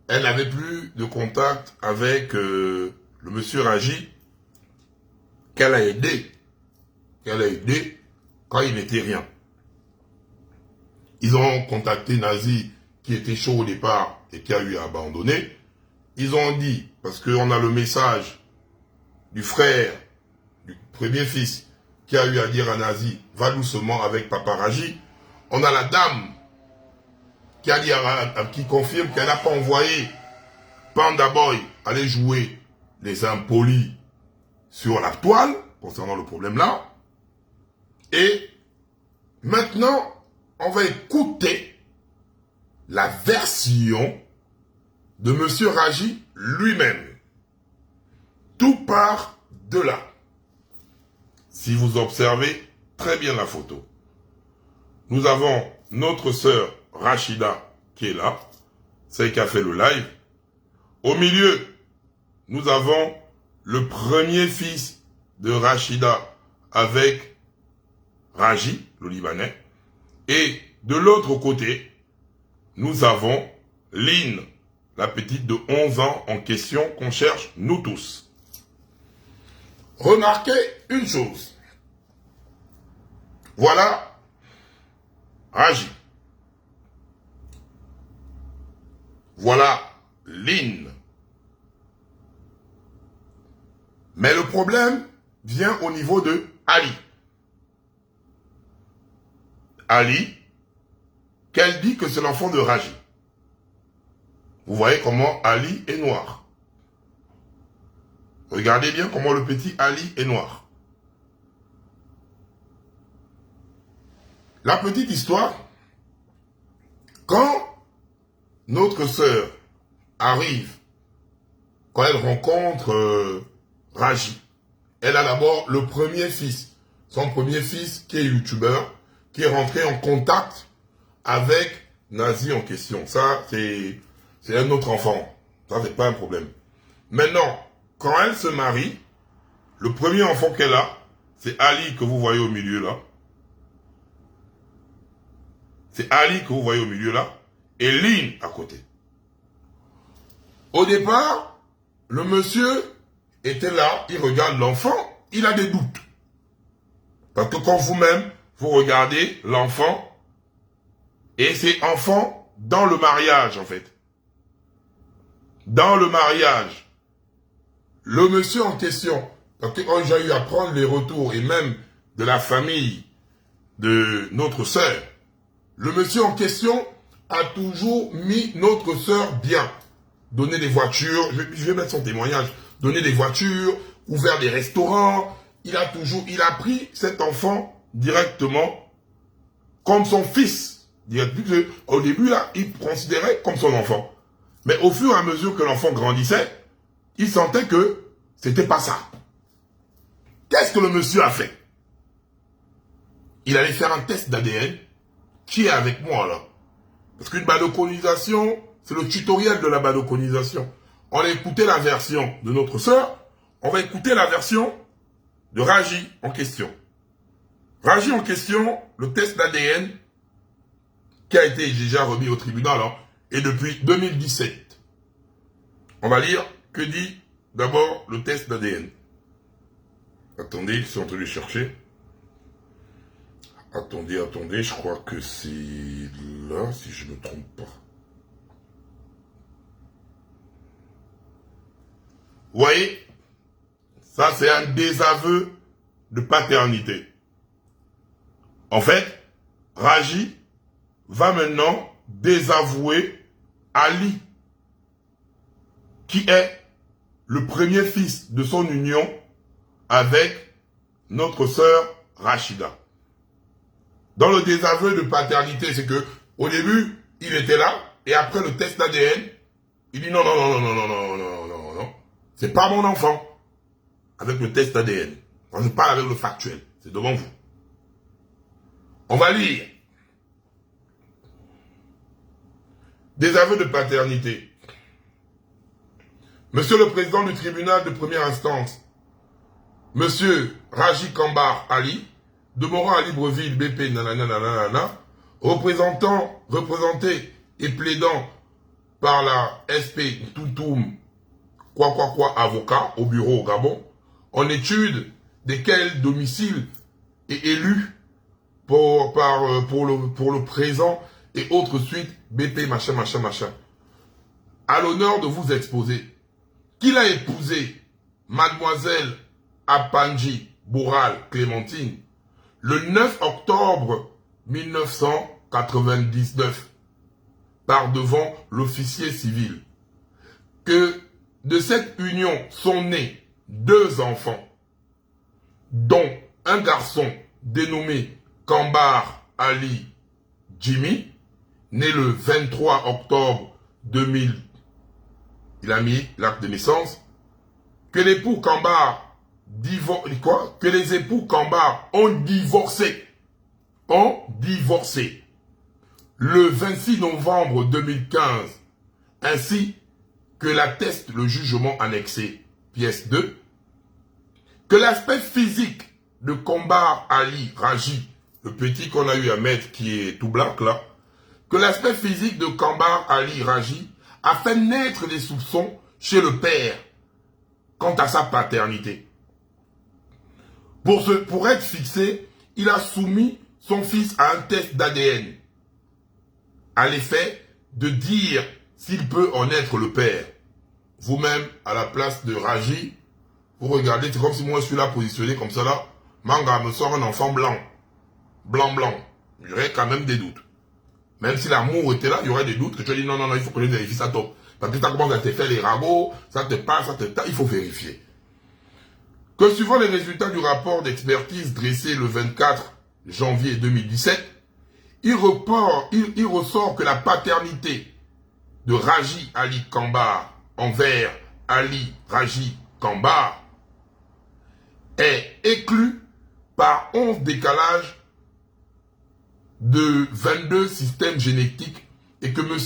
elle n'avait plus de contact avec le monsieur Raji qu'elle a aidé quand il n'était rien. Ils ont contacté Nazi qui était chaud au départ et qui a eu à abandonner. Ils ont dit, parce qu'on a le message du frère, du premier fils, qui a eu à dire à Nazi, va doucement avec Papa Raji. On a la dame qui a dit qui confirme qu'elle n'a pas envoyé Panda Boy aller jouer les impolis sur la toile, concernant le problème là. Et maintenant, on va écouter la version de Monsieur Raji lui-même. Tout part de là. Si vous observez très bien la photo, nous avons notre sœur Rachida qui est là, celle qui a fait le live. Au milieu, nous avons le premier fils de Rachida avec Raji, le Libanais. Et de l'autre côté, nous avons Lynn, la petite de 11 ans en question qu'on cherche nous tous. Remarquez une chose. Voilà Raji. Voilà Lynn. Mais le problème vient au niveau de Ali. Ali, qu'elle dit que c'est l'enfant de Raji. Vous voyez comment Ali est noir. Regardez bien comment le petit Ali est noir. La petite histoire, quand notre sœur arrive, quand elle rencontre Raji, elle a d'abord le premier fils, son premier fils qui est youtubeur, qui est rentré en contact avec Nazi en question. Ça, c'est un autre enfant. Ça, c'est pas un problème. Maintenant, quand elle se marie, le premier enfant qu'elle a, c'est Ali que vous voyez au milieu là. C'est Ali que vous voyez au milieu là. Et Lynn à côté. Au départ, le monsieur était là, il regarde l'enfant, il a des doutes. Parce que quand vous-même, vous regardez l'enfant, et c'est enfant dans le mariage en fait. Dans le mariage, le monsieur en question, parce que quand j'ai eu à prendre les retours, et même de la famille de notre sœur, le monsieur en question a toujours mis notre sœur bien. Donner des voitures, je vais mettre son témoignage, donner des voitures, ouvert des restaurants, il a pris cet enfant directement comme son fils. Au début, là, il considérait comme son enfant. Mais au fur et à mesure que l'enfant grandissait, il sentait que c'était pas ça. Qu'est-ce que le monsieur a fait? Il allait faire un test d'ADN. Qui est avec moi, là? Parce qu'une badoconisation, c'est le tutoriel de la badoconisation. On a écouté la version de notre sœur, on va écouter la version de Raji en question. Raji en question, le test d'ADN qui a été déjà remis au tribunal, hein, et depuis 2017. On va lire que dit d'abord le test d'ADN. Attendez, ils sont en train de chercher. Attendez, je crois que c'est là, si je ne me trompe pas. Vous voyez, Ça, c'est un désaveu de paternité. En fait, Raji va maintenant désavouer Ali, qui est le premier fils de son union avec notre sœur Rachida. Dans le désaveu de paternité, c'est que au début, il était là, et après le test d'ADN, il dit non, non, non, non, non, non, non, non, non, non, c'est pas mon enfant. Avec le test ADN. Moi, je parle avec le factuel. C'est devant vous. On va lire. Désaveu de paternité. Monsieur le président du tribunal de première instance, Monsieur Raji Kambar Ali, demeurant à Libreville, BP, nanana, représenté et plaidant par la SP Toutoum, avocat au bureau au Gabon, en étude desquels domicile est élu pour le présent et autres suites BP machin. À l'honneur de vous exposer qu'il a épousé mademoiselle Apanji Boural Clémentine le 9 octobre 1999 par devant l'officier civil, que de cette union sont nés 2 enfants, dont un garçon dénommé Kambar Ali Jimmy, né le 23 octobre 2000, il a mis l'acte de naissance, que les époux Kambar ont divorcé le 26 novembre 2015, ainsi que l'atteste le jugement annexé, pièce 2, que l'aspect physique de Kambar Ali Raji, le petit qu'on a eu à mettre qui est tout blanc là, que l'aspect physique de Kambar Ali Raji a fait naître des soupçons chez le père quant à sa paternité. Pour être fixé, il a soumis son fils à un test d'ADN, à l'effet de dire s'il peut en être le père. Vous-même, à la place de Raji, vous regardez, c'est comme si moi je suis là positionné comme ça là, Manga me sort un enfant blanc. Blanc. Il y aurait quand même des doutes. Même si l'amour était là, il y aurait des doutes que tu as dit non, il faut que je vérifie ça top. Parce que ça commence à te faire les ragots, ça te passe, il faut vérifier. Que suivant les résultats du rapport d'expertise dressé le 24 janvier 2017, il ressort que la paternité de Raji Ali Kambar envers Ali Raji Kambar est éclue par 11 décalages de 22 systèmes génétiques et que M.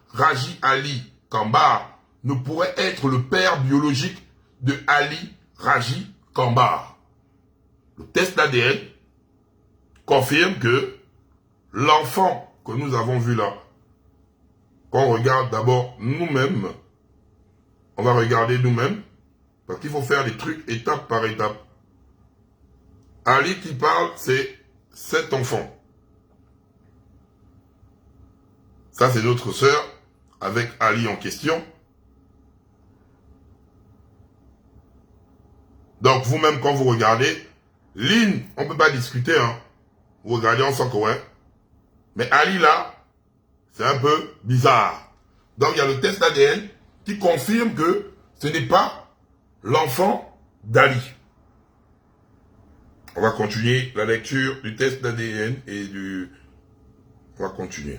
Raji Ali Kambar ne pourrait être le père biologique de Ali Raji Kambar. Le test d'ADN confirme que l'enfant que nous avons vu là, qu'on regarde d'abord nous-mêmes, on va regarder nous-mêmes, parce qu'il faut faire des trucs étape par étape. Ali qui parle, c'est cet enfant. Ça, c'est notre sœur, avec Ali en question. Donc, vous-même, quand vous regardez, Lynn, on ne peut pas discuter, hein. Vous regardez, on sent que ouais. Mais Ali, là, c'est un peu bizarre. Donc, il y a le test ADN qui confirme que ce n'est pas l'enfant d'Ali. On va continuer la lecture du test d'ADN et du... On va continuer.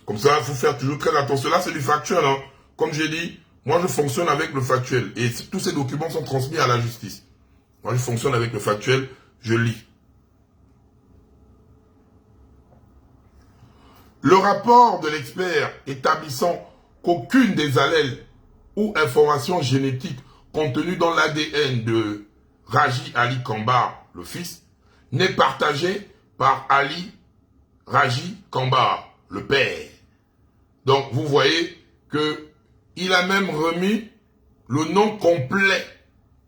Comme ça, il faut faire toujours très attention. Là, c'est du factuel, hein. Comme j'ai dit, moi, je fonctionne avec le factuel. Et tous ces documents sont transmis à la justice. Moi, je fonctionne avec le factuel, je lis. Le rapport de l'expert établissant qu'aucune des allèles ou informations génétiques contenues dans l'ADN de Raji Ali Kambar, le fils, n'est partagé par Ali Raji Kambar, le père. Donc, vous voyez que il a même remis le nom complet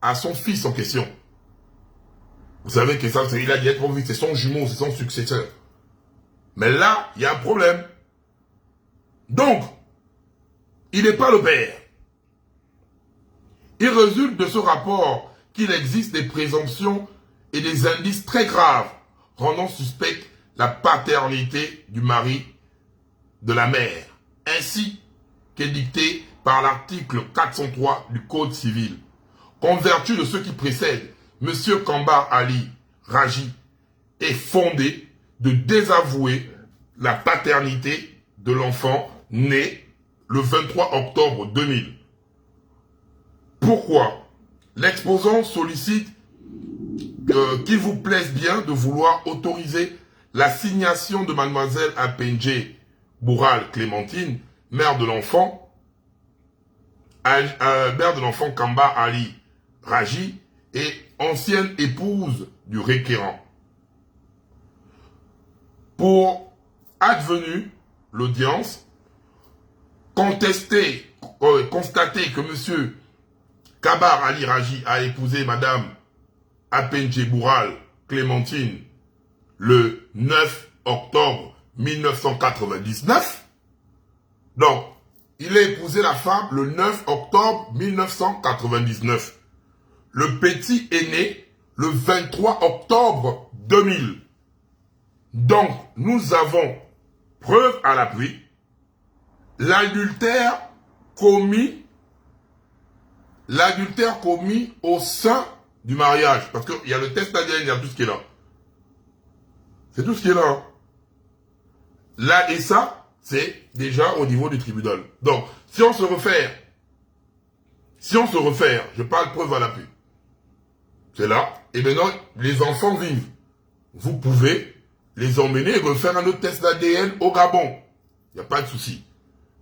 à son fils en question. Vous savez que ça, il a dit être vite, c'est son jumeau, c'est son successeur. Mais là, il y a un problème. Donc, il n'est pas le père. Il résulte de ce rapport qu'il existe des présomptions et des indices très graves rendant suspecte la paternité du mari de la mère, ainsi qu'est dicté par l'article 403 du Code civil. Qu'en vertu de ce qui précède, M. Kamba Ali Raji est fondé de désavouer la paternité de l'enfant né le 23 octobre 2000. Pourquoi? L'exposant sollicite qu'il vous plaise bien de vouloir autoriser l'assignation de mademoiselle Apenje Boural Clémentine, mère de l'enfant Kamba Ali Raji et ancienne épouse du requérant. Pour advenue l'audience, constater que M. Kabar Ali Raji a épousé Madame Apenje Boural Clémentine le 9 octobre 1999. Donc, il a épousé la femme le 9 octobre 1999. Le petit est né le 23 octobre 2000. Donc, nous avons preuve à l'appui, l'adultère commis au sein du mariage. Parce qu'il y a le test ADN, il y a tout ce qui est là. C'est tout ce qui est là. Hein. Là et ça, c'est déjà au niveau du tribunal. Donc, si on se réfère, je parle preuve à l'appui. C'est là. Et maintenant, les enfants vivent. Vous pouvez les emmener et refaire un autre test d'ADN au Gabon. Il n'y a pas de souci.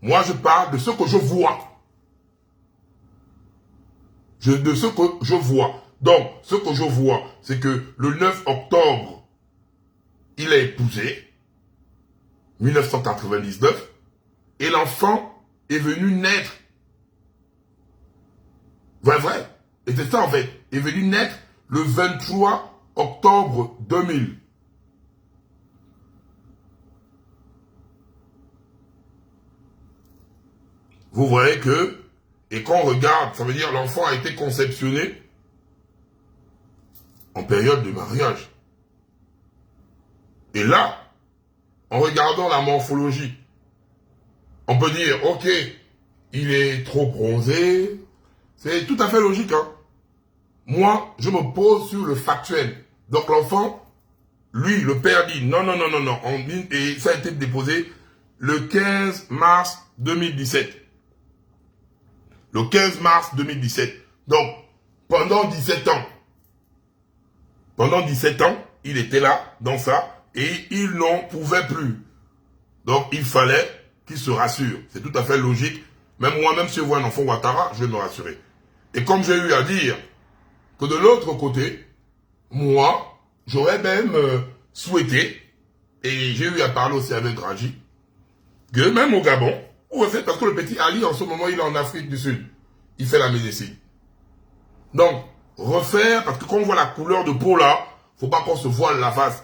Moi, je parle de ce que je vois. De ce que je vois. Donc, ce que je vois, c'est que le 9 octobre, il a épousé, 1999, et l'enfant est venu naître. Vrai. Et c'est ça en fait. Est venu naître le 23 octobre 2000. Vous voyez que, et quand on regarde, ça veut dire l'enfant a été conceptionné en période de mariage. Et là, en regardant la morphologie, on peut dire, ok, il est trop bronzé. C'est tout à fait logique. Hein. Moi, je me pose sur le factuel. Donc l'enfant, lui, le père dit, non. Et ça a été déposé le 15 mars 2017. Le 15 mars 2017. Donc, pendant 17 ans, il était là, dans ça, et il n'en pouvait plus. Donc, il fallait qu'il se rassure. C'est tout à fait logique. Même moi-même, si je vois un enfant Ouattara, je vais me rassurer. Et comme j'ai eu à dire que de l'autre côté, moi, j'aurais même souhaité, et j'ai eu à parler aussi avec Raji, que même au Gabon, parce que le petit Ali, en ce moment, il est en Afrique du Sud. Il fait la médecine. Donc, refaire, parce que quand on voit la couleur de peau là, faut pas qu'on se voile la face.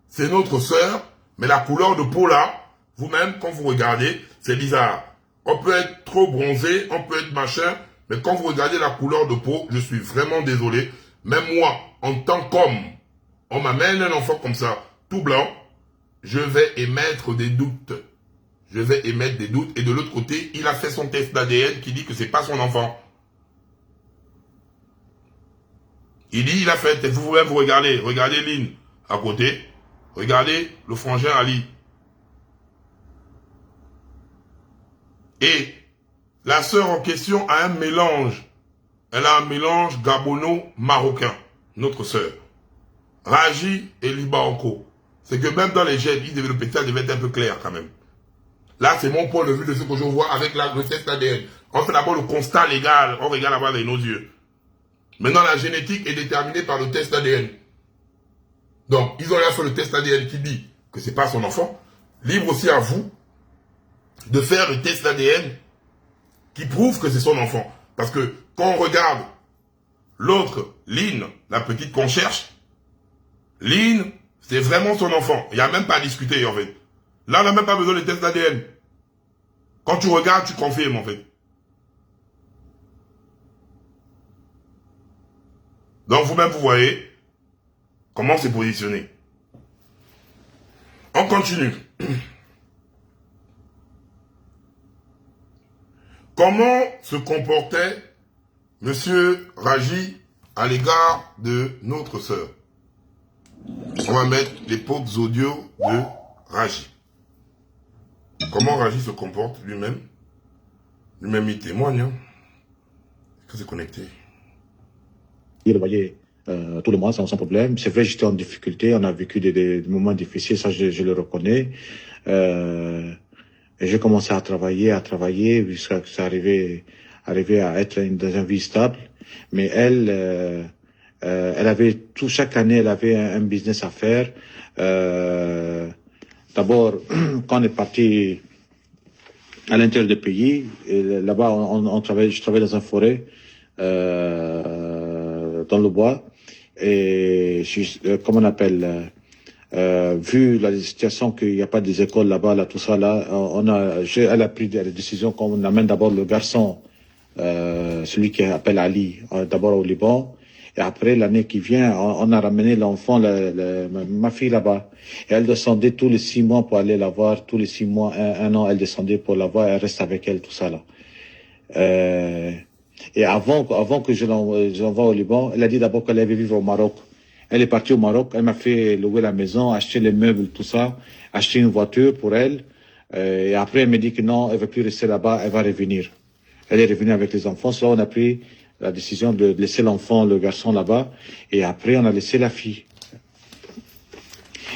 C'est notre sœur, mais la couleur de peau là, vous-même, quand vous regardez, c'est bizarre. On peut être trop bronzé, on peut être machin, mais quand vous regardez la couleur de peau, je suis vraiment désolé. Même moi, en tant qu'homme, on m'amène un enfant comme ça, tout blanc, je vais émettre des doutes. Et de l'autre côté, il a fait son test d'ADN qui dit que c'est pas son enfant. Il dit, il a fait, vous-même vous regardez Lynn à côté, regardez le frangin Ali. Et la sœur en question a un mélange. Elle a un mélange gabono-marocain, notre sœur. Raji et Libanco. C'est que même dans les gènes, le petit devait être un peu clair quand même. Là, c'est mon point de vue de ce que je vois avec le test ADN. On fait d'abord le constat légal, on regarde là-bas avec nos yeux. Maintenant, la génétique est déterminée par le test ADN. Donc, ils ont là fait le test ADN qui dit que c'est pas son enfant. Libre aussi à vous de faire le test ADN qui prouve que c'est son enfant. Parce que quand on regarde l'autre, Lynn, la petite qu'on cherche, Lynn, c'est vraiment son enfant. Il n'y a même pas à discuter en fait. Là, on n'a même pas besoin de test d'ADN. Quand tu regardes, tu confirmes en fait. Donc vous-même, vous voyez comment c'est positionné. On continue. Comment se comportait Monsieur Raji à l'égard de notre sœur? On va mettre les pauvres audios de Raji. Comment Raji se comporte lui-même? Lui-même, il témoigne. Hein? Que c'est connecté. Il voyait tout le mois sans problème. C'est vrai, j'étais en difficulté. On a vécu des moments difficiles, ça je le reconnais. Et j'ai commencé à travailler jusqu'à ce que ça arrivait à être dans une vie stable. Mais elle avait chaque année, elle avait un business à faire. D'abord, quand on est parti à l'intérieur du pays, là-bas, je travaillais dans une forêt, dans le bois. Et comment on appelle, vu la situation qu'il n'y a pas des écoles là-bas, là, tout ça, là, elle a pris la décision qu'on amène d'abord le garçon, celui qui appelle Ali, d'abord au Liban. Et après, l'année qui vient, on a ramené l'enfant, ma fille là-bas. Et elle descendait tous les 6 mois pour aller la voir. Tous les 6 mois, un an, elle descendait pour la voir. Elle reste avec elle, tout ça là. Et avant que je l'envoie au Liban, elle a dit d'abord qu'elle allait vivre au Maroc. Elle est partie au Maroc. Elle m'a fait louer la maison, acheter les meubles, tout ça, acheter une voiture pour elle. Et après, elle me dit que non, elle veut plus rester là-bas. Elle va revenir. Elle est revenue avec les enfants. Là, on a pris la décision de laisser l'enfant, le garçon là-bas, et après on a laissé la fille.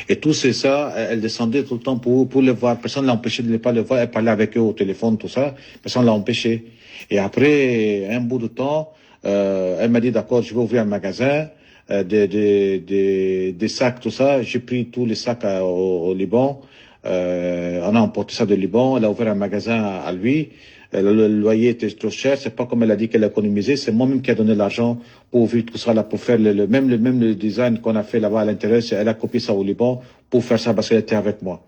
Et tout c'est ça, elle descendait tout le temps pour le voir. Personne ne l'a empêché de ne pas le voir. Elle parlait avec eux au téléphone, tout ça. Personne ne l'a empêché. Et après un bout de temps, elle m'a dit d'accord, je vais ouvrir un magasin, des sacs, tout ça. J'ai pris tous les sacs au Liban. On a emporté ça de Liban. Elle a ouvert un magasin à lui. Le loyer était trop cher, c'est pas comme elle a dit qu'elle a économisé, c'est moi-même qui a donné l'argent pour ouvrir tout ça là, pour faire même le design qu'on a fait là-bas à l'intérieur, elle a copié ça au Liban pour faire ça parce qu'elle était avec moi.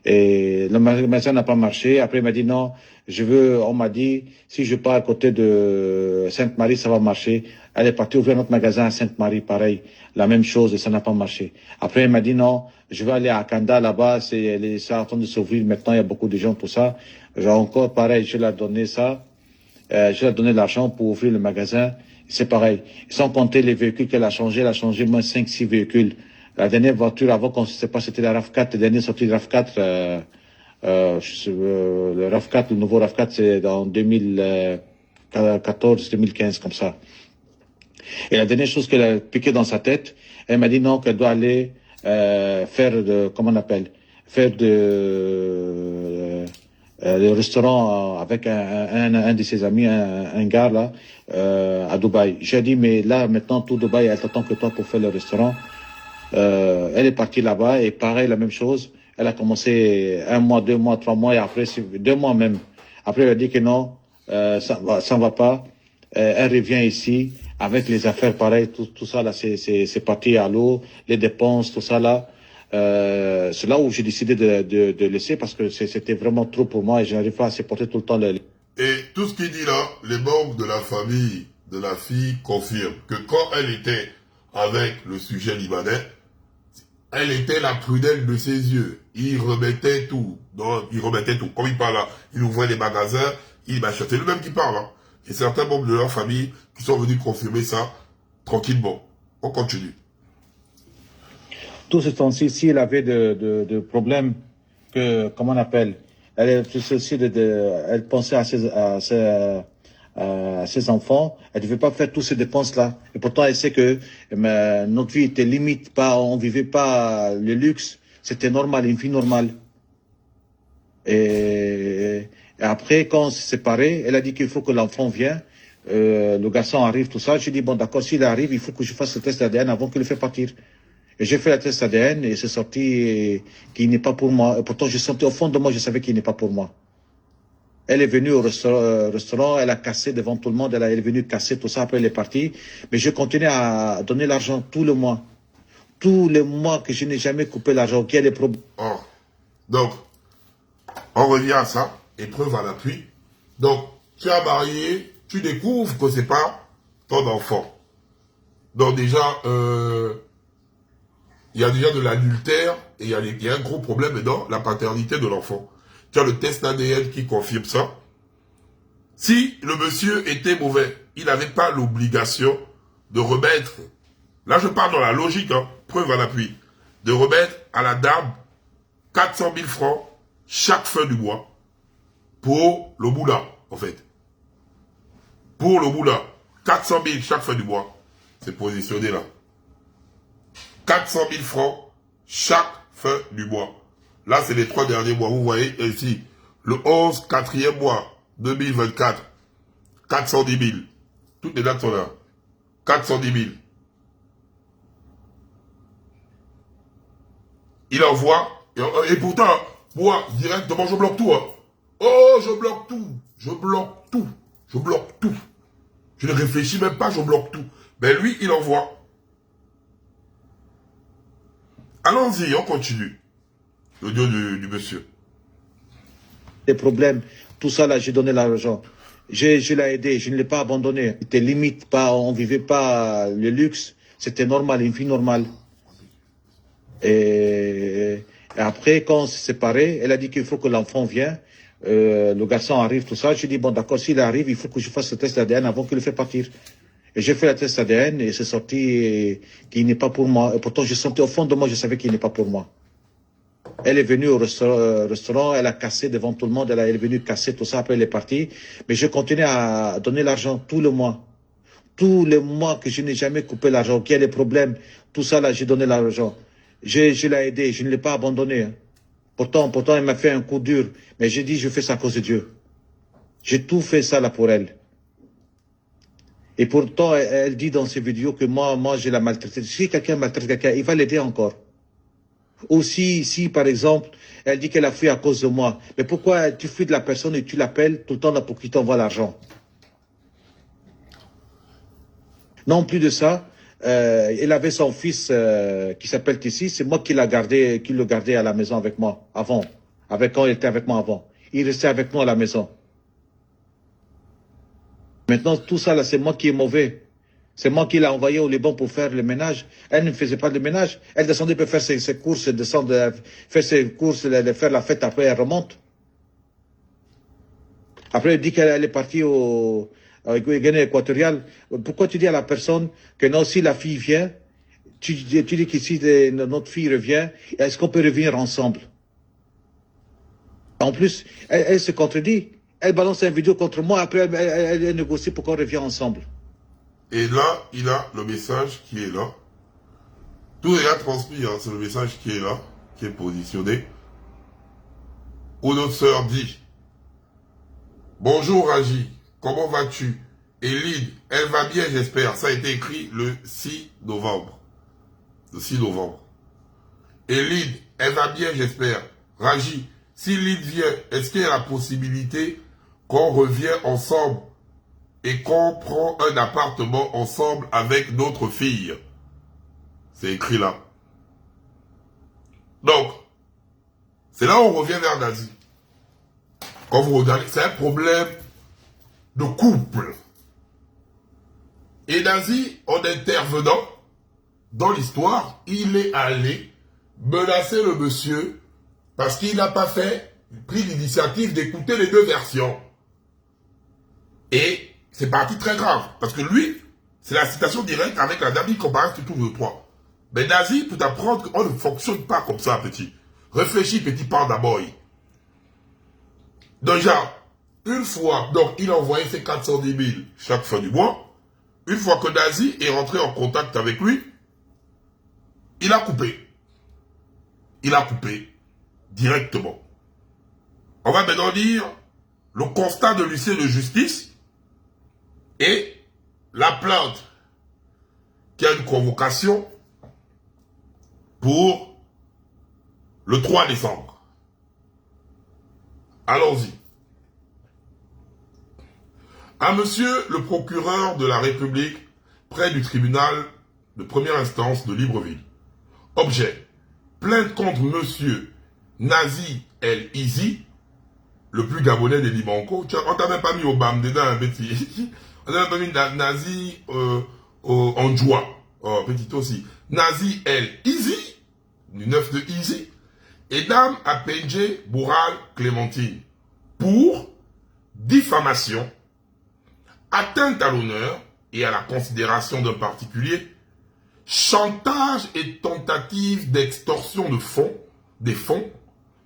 Et le magasin n'a pas marché. Après, il m'a dit non, on m'a dit, si je pars à côté de Sainte-Marie, ça va marcher. Elle est partie ouvrir notre magasin à Sainte-Marie, pareil. La même chose, et ça n'a pas marché. Après, elle m'a dit non, je vais aller à Kanda, là-bas, c'est en train de s'ouvrir maintenant, il y a beaucoup de gens, tout ça. Genre encore, pareil, je lui ai donné ça. Je lui ai donné l'argent pour ouvrir le magasin. C'est pareil. Sans compter les véhicules qu'elle a changé, elle a changé moins 5-6 véhicules. La dernière voiture, avant qu'on ne sait pas, c'était la RAV4. La dernière sortie de RAV4, le RAV4, le nouveau RAV4, c'est en 2014, 2015, comme ça. Et la dernière chose qu'elle a piqué dans sa tête, elle m'a dit non, qu'elle doit aller faire comment on appelle, faire le restaurant avec un de ses amis, un gars là, à Dubaï. J'ai dit mais là maintenant tout Dubaï elle t'attend que toi pour faire le restaurant. Elle est partie là-bas et pareil la même chose. Elle a commencé 1 mois, 2 mois, 3 mois et après 2 mois même. Après elle a dit que non, ça va pas. Elle revient ici avec les affaires pareil, tout ça là c'est parti à l'eau, les dépenses, tout ça là. C'est là où j'ai décidé de laisser parce que c'était vraiment trop pour moi et je n'arrive pas à supporter tout le temps Et tout ce qu'il dit là, les membres de la famille de la fille confirment que quand elle était avec le sujet libanais, elle était la prudelle de ses yeux. Il remettait tout. Donc, il remettait tout. Comme il parle là, il ouvrait les magasins, il achetait le même qui parle. Hein. Et certains membres de leur famille qui sont venus confirmer ça tranquillement. On continue. Tout ce temps-ci, si elle avait de problèmes comment on appelle, elle pensait à ses enfants, elle ne devait pas faire toutes ces dépenses-là. Et pourtant, elle sait que notre vie était limite, on vivait pas le luxe, c'était normal, une vie normale. Et après, quand on s'est séparés, elle a dit qu'il faut que l'enfant vienne, le garçon arrive, tout ça. J'ai dit, bon d'accord, s'il arrive, il faut que je fasse le test d'ADN avant qu'il le fasse partir. Et j'ai fait le test ADN et c'est sorti qu'il n'est pas pour moi. Et pourtant, j'ai senti au fond de moi, je savais qu'il n'est pas pour moi. Elle est venue au restaurant, elle a cassé devant tout le monde, elle est venue casser tout ça, après elle est partie. Mais je continue à donner l'argent tout le mois. Tous les mois que je n'ai jamais coupé l'argent, qui a des problèmes. Oh. Donc, on revient à ça, épreuve à l'appui. Donc, tu as marié, tu découvres que c'est pas ton enfant. Donc déjà, il y a déjà de l'adultère et il y a un gros problème dans la paternité de l'enfant. Tu as le test ADN qui confirme ça. Si le monsieur était mauvais, il n'avait pas l'obligation de remettre, là je parle dans la logique, hein, preuve à l'appui, de remettre à la dame 400 000 francs chaque fin du mois pour le moula, en fait. Pour le moula, 400 000 chaque fin du mois. C'est positionné là. 400 000 francs chaque fin du mois. Là, c'est les 3 derniers mois. Vous voyez ici, le 11, 4e mois, 2024, 410 000. Toutes les dates sont là. 410 000. Il envoie, et pourtant, moi, directement, je bloque tout. Hein. Oh, je bloque tout. Je bloque tout. Je bloque tout. Je ne réfléchis même pas, je bloque tout. Mais lui, il envoie. Allons-y, on continue. L'audio du monsieur. Des problèmes, tout ça là, j'ai donné l'argent. Je l'ai aidé, je ne l'ai pas abandonné. C'était limite pas, on vivait pas le luxe. C'était normal, une vie normale. Et après, quand on s'est séparés, elle a dit qu'il faut que l'enfant vienne. Le garçon arrive, tout ça. J'ai dit, bon, d'accord, s'il arrive, il faut que je fasse le test ADN avant qu'il le fasse partir. Et j'ai fait le test ADN et c'est sorti qu'il n'est pas pour moi. Et pourtant, j'ai senti au fond de moi, je savais qu'il n'est pas pour moi. Elle est venue au restaurant, elle a cassé devant tout le monde, elle est venue casser tout ça, après elle est partie. Mais je continue à donner l'argent tout le mois. Tous les mois que je n'ai jamais coupé l'argent, qu'il y a des problèmes, tout ça là, j'ai donné l'argent. Je l'ai aidé, je ne l'ai pas abandonné. Hein. Pourtant, elle m'a fait un coup dur. Mais j'ai dit, je fais ça à cause de Dieu. J'ai tout fait ça là pour elle. Et pourtant, elle dit dans ses vidéos que moi, je la maltraite. Si quelqu'un maltraite quelqu'un, il va l'aider encore. Ou si, par exemple, elle dit qu'elle a fui à cause de moi. Mais pourquoi tu fuis de la personne et tu l'appelles tout le temps là pour qu'il t'envoie l'argent? Non, plus de ça, elle avait son fils qui s'appelle Tissi. C'est moi qui le gardais à la maison avec moi, avant. Quand il était avec moi avant. Il restait avec moi à la maison. Maintenant, tout ça là, c'est moi qui est mauvais. C'est moi qui l'ai envoyé au Liban pour faire le ménage. Elle ne faisait pas de ménage. Elle descendait pour faire ses courses, faire ses courses, faire la fête, après elle remonte. Après, elle dit qu'elle est partie au Guinée équatoriale. Pourquoi tu dis à la personne que non, si la fille vient, tu dis que si notre fille revient, est-ce qu'on peut revenir ensemble? En plus, elle se contredit. Elle balance une vidéo contre moi, après elle négocie pour qu'on revienne ensemble. Et là, il a le message qui est là. Tout est là transmis, hein, c'est le message qui est là, qui est positionné. Où notre sœur dit, bonjour Raji, comment vas-tu? Eline, elle va bien j'espère. Ça a été écrit le 6 novembre. Le 6 novembre. Eline, elle va bien j'espère. Raji, si Lyd vient, est-ce qu'il y a la possibilité qu'on revient ensemble et qu'on prend un appartement ensemble avec notre fille? C'est écrit là. Donc, c'est là où on revient vers Nazi. Quand vous regardez, c'est un problème de couple. Et Nazi, en intervenant dans l'histoire, il est allé menacer le monsieur parce qu'il n'a pas pris l'initiative d'écouter les deux versions. Et c'est parti très grave. Parce que lui, c'est la citation directe avec la dame, il compare tout le 3. Mais Nazi, pour t'apprendre qu'on ne fonctionne pas comme ça, petit. Réfléchis, petit panda boy. Déjà, une fois, donc il a envoyé ses 410 000 chaque fin du mois. Une fois que Nazi est rentré en contact avec lui, il a coupé. Il a coupé directement. On va maintenant lire le constat de l'huissier de justice et la plainte qui a une convocation pour le 3 décembre. Allons-y. À monsieur le procureur de la République près du tribunal de première instance de Libreville. Objet. Plainte contre monsieur Nazi El Izi, le plus gabonais des Libanco. On t'a pas mis au BAM dedans, un petit. On t'a pas mis Nazi en joie. petit aussi, Nazi El Easy, du 9 de Easy, et Dame Apenje Boural Clémentine, pour diffamation, atteinte à l'honneur et à la considération d'un particulier, chantage et tentative d'extorsion des fonds,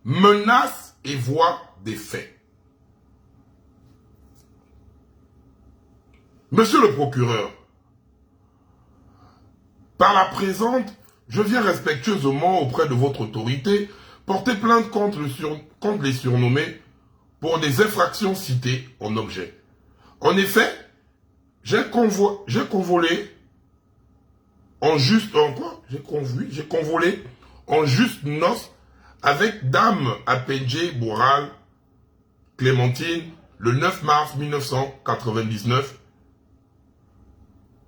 menaces et voies des faits. Monsieur le procureur, par la présente, je viens respectueusement auprès de votre autorité porter plainte contre les surnommés pour des infractions citées en objet. En effet, j'ai convolé en juste noces avec Dame Apenje Boural Clémentine le 9 mars 1999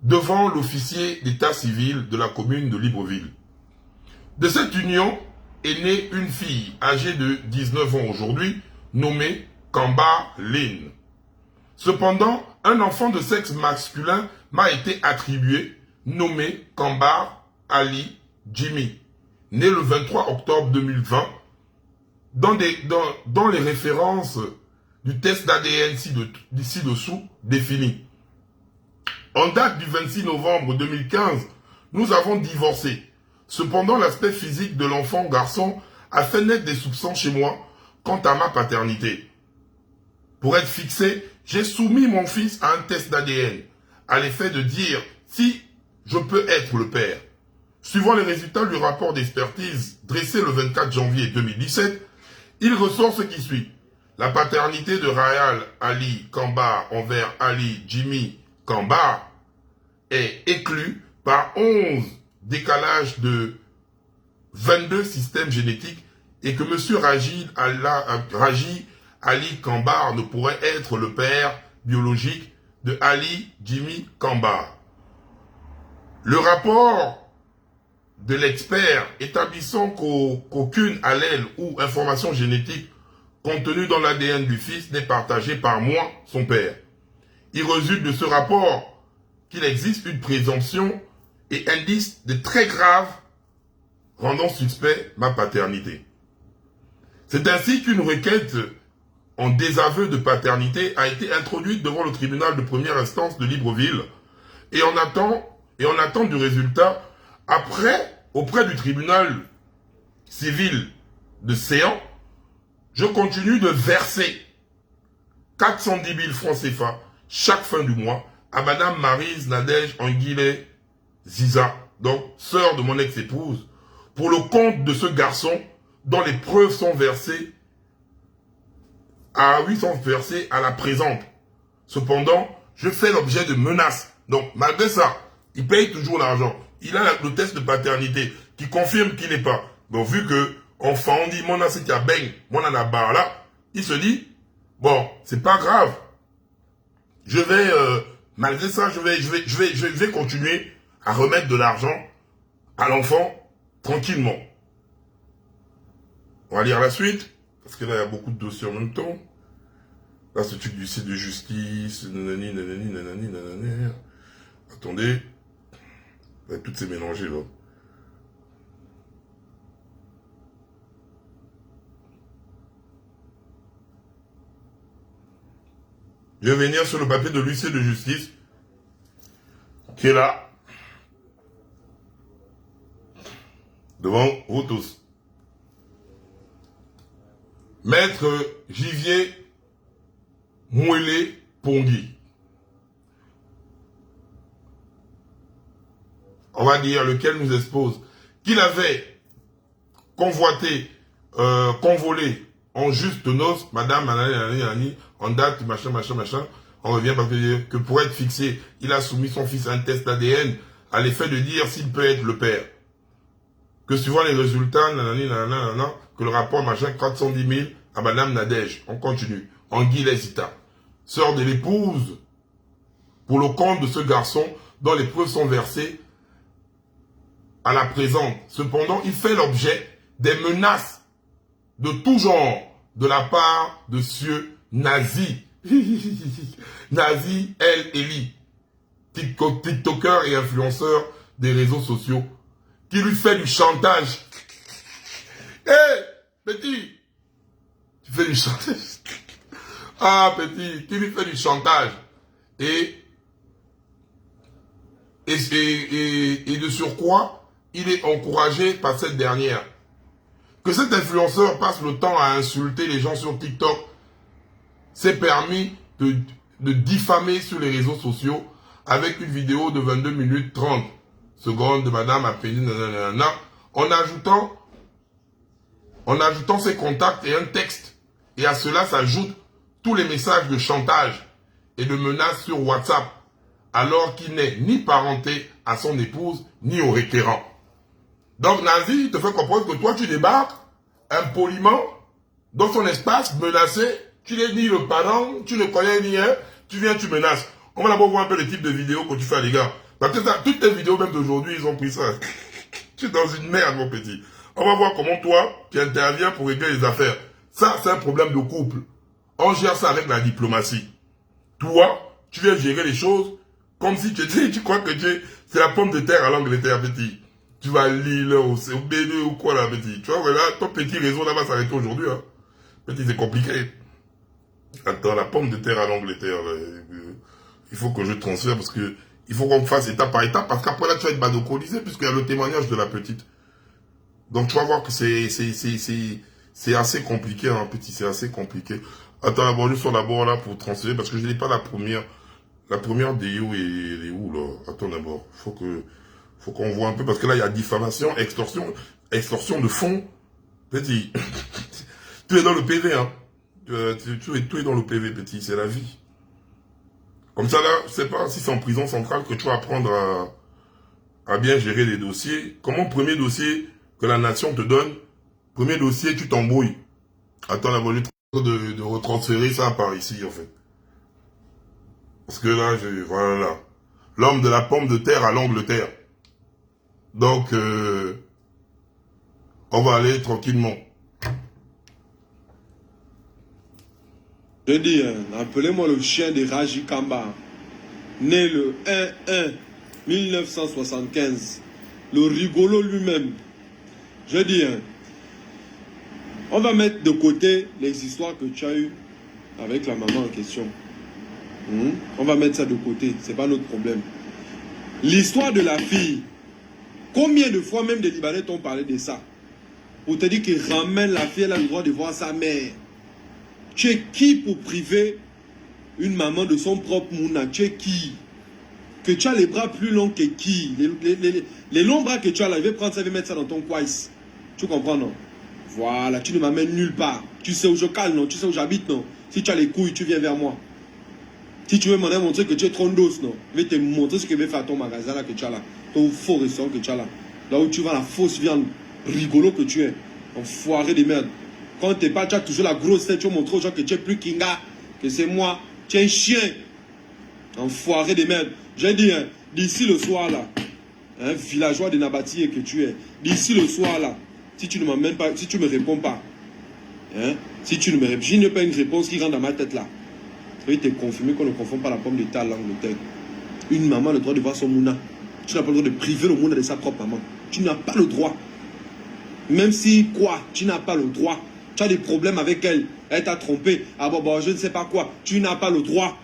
devant l'officier d'état civil de la commune de Libreville. De cette union est née une fille âgée de 19 ans aujourd'hui, nommée Kamba Lynn. Cependant, un enfant de sexe masculin m'a été attribué, nommé Kamba Ali Jimmy, né le 23 octobre 2020, dans les références du test d'ADN ci-dessous définies. En date du 26 novembre 2015, nous avons divorcé. Cependant, l'aspect physique de l'enfant garçon a fait naître des soupçons chez moi quant à ma paternité. Pour être fixé, j'ai soumis mon fils à un test d'ADN, à l'effet de dire si je peux être le père. Suivant les résultats du rapport d'expertise dressé le 24 janvier 2017, il ressort ce qui suit. La paternité de Rayal Ali Kamba envers Ali Jimmy Kamba est éclue par 11 décalages de 22 systèmes génétiques et que M. Raji Ali Kamba ne pourrait être le père biologique de Ali Jimmy Kamba. Le rapport de l'expert établissant qu'aucune allèle ou information génétique contenue dans l'ADN du fils n'est partagée par moi, son père. Il résulte de ce rapport qu'il existe une présomption et indice de très graves rendant suspect ma paternité. C'est ainsi qu'une requête en désaveu de paternité a été introduite devant le tribunal de première instance de Libreville et en attente du résultat, auprès du tribunal civil de Séan, je continue de verser 410 000 francs CFA chaque fin du mois à Madame Maryse Nadège Anguillet Ziza, donc sœur de mon ex-épouse, pour le compte de ce garçon dont les preuves sont versées à la présente. Cependant, je fais l'objet de menaces. Donc, malgré ça, il paye toujours l'argent. Il a le test de paternité qui confirme qu'il n'est pas. Donc, vu que enfant, on dit, mon a c'est bang, mon a barre là, il se dit, bon, c'est pas grave. Je vais, malgré ça, je vais continuer à remettre de l'argent à l'enfant tranquillement. On va lire la suite, parce que là, il y a beaucoup de dossiers en même temps. Là, ce truc du site de justice, nanani. Attendez. Tout s'est mélangé, là. Je vais venir sur le papier de l'huissier de justice, qui est là, devant vous tous. Maître Givier Mouélé Pongui. On va dire lequel nous expose qu'il avait convoité, convolé en juste noces, madame, en date, machin, on revient parce que pour être fixé, il a soumis son fils à un test ADN à l'effet de dire s'il peut être le père. Que suivant les résultats, que le rapport machin 410 000 à madame Nadège, on continue, Anguillet Zita, sœur de l'épouse, pour le compte de ce garçon dont les preuves sont versées à la présente. Cependant, il fait l'objet des menaces de tout genre de la part de cieux Nazi. Nazi El Eli, TikToker et influenceur des réseaux sociaux, qui lui fait du chantage. Hé, petit, tu fais du chantage. Ah, petit, qui lui fait du chantage. Et de surcroît, il est encouragé par cette dernière. Que cet influenceur passe le temps à insulter les gens sur TikTok, s'est permis de diffamer sur les réseaux sociaux avec une vidéo de 22 minutes 30 secondes de Madame Apéline en ajoutant ses contacts et un texte. Et à cela s'ajoutent tous les messages de chantage et de menaces sur WhatsApp, alors qu'il n'est ni parenté à son épouse, ni au requérant. Donc Nazi te fait comprendre que toi tu débarques impoliment dans son espace, menacé, tu n'es ni le parent, tu ne connais ni un, tu viens, tu menaces. On va d'abord voir un peu le type de vidéos que tu fais, les gars. Parce que ça, toutes tes vidéos, même d'aujourd'hui, ils ont pris ça. Tu es dans une merde, mon petit. On va voir comment toi, tu interviens pour régler les affaires. Ça, c'est un problème de couple. On gère ça avec la diplomatie. Toi, tu viens gérer les choses comme si tu crois que c'est la pomme de terre à l'Angleterre, petit. Tu vas à Lille, au B2 ou quoi, là, petit. Tu vois, voilà, ton petit réseau là va s'arrêter aujourd'hui, hein. Petit, c'est compliqué. Attends, la pomme de terre à l'Angleterre, il faut que je transfère parce que il faut qu'on fasse étape par étape parce qu'après là, tu vas être badocolisé puisqu'il y a le témoignage de la petite. Donc, tu vas voir que c'est assez compliqué, hein, petit, c'est assez compliqué. Attends, d'abord, je suis d'abord là pour transférer parce que je n'ai pas la première. La première DIO est où, là? Attends, d'abord, faut qu'on voit un peu parce que là, il y a diffamation, extorsion de fonds. Petit, tu es dans le PV, hein. Tu es dans le PV, petit, c'est la vie. Comme ça, là, je sais pas si c'est en prison centrale que tu vas apprendre à bien gérer les dossiers. Comment premier dossier que la nation te donne, premier dossier, tu t'embrouilles. Attends, la volée de retransférer ça par ici, en fait. Parce que là, voilà. L'homme de la pomme de terre à l'Angleterre. Donc, on va aller tranquillement. Je dis, appelez-moi le chien de Raji Kamba, né le 1-1-1975, le rigolo lui-même. Je dis, on va mettre de côté les histoires que tu as eues avec la maman en question. On va mettre ça de côté, c'est pas notre problème. L'histoire de la fille, combien de fois même des Libanais t'ont parlé de ça? Pour te dire qu'il ramène la fille, elle a le droit de voir sa mère. Tu es qui pour priver une maman de son propre mouna? Tu es qui? Que tu as les bras plus longs que qui? Les longs bras que tu as là, il va prendre ça, il va mettre ça dans ton quaïs. Tu comprends, non? Voilà, tu ne m'amènes nulle part. Tu sais où je cale, non? Tu sais où j'habite, non? Si tu as les couilles, tu viens vers moi. Si tu veux m'en montrer que tu es trondos, non? Je vais te montrer ce que je vais faire à ton magasin là que tu as là. Ton faux restaurant que tu as là. Là où tu vas la fausse viande rigolo que tu es. Enfoiré de merde. Quand t'es pas, tu as toujours la grosse tête, tu montres aux gens que tu es plus Kinga, que c'est moi. Tu es un chien. Enfoiré de merde. J'ai dit, hein, d'ici le soir là, un villageois de Nabatié que tu es, d'ici le soir là, si tu ne m'emmènes pas, si tu me réponds pas, hein, si tu ne me réponds, je n'ai pas une réponse qui rentre dans ma tête là. Je vais te confirmer qu'on ne confond pas la pomme de terre à l'Angleterre. Une maman a le droit de voir son mouna. Tu n'as pas le droit de priver le mouna de sa propre maman. Tu n'as pas le droit. Même si quoi, tu n'as pas le droit. Tu as des problèmes avec elle. Elle t'a trompé. Ah bon, je ne sais pas quoi. Tu n'as pas le droit.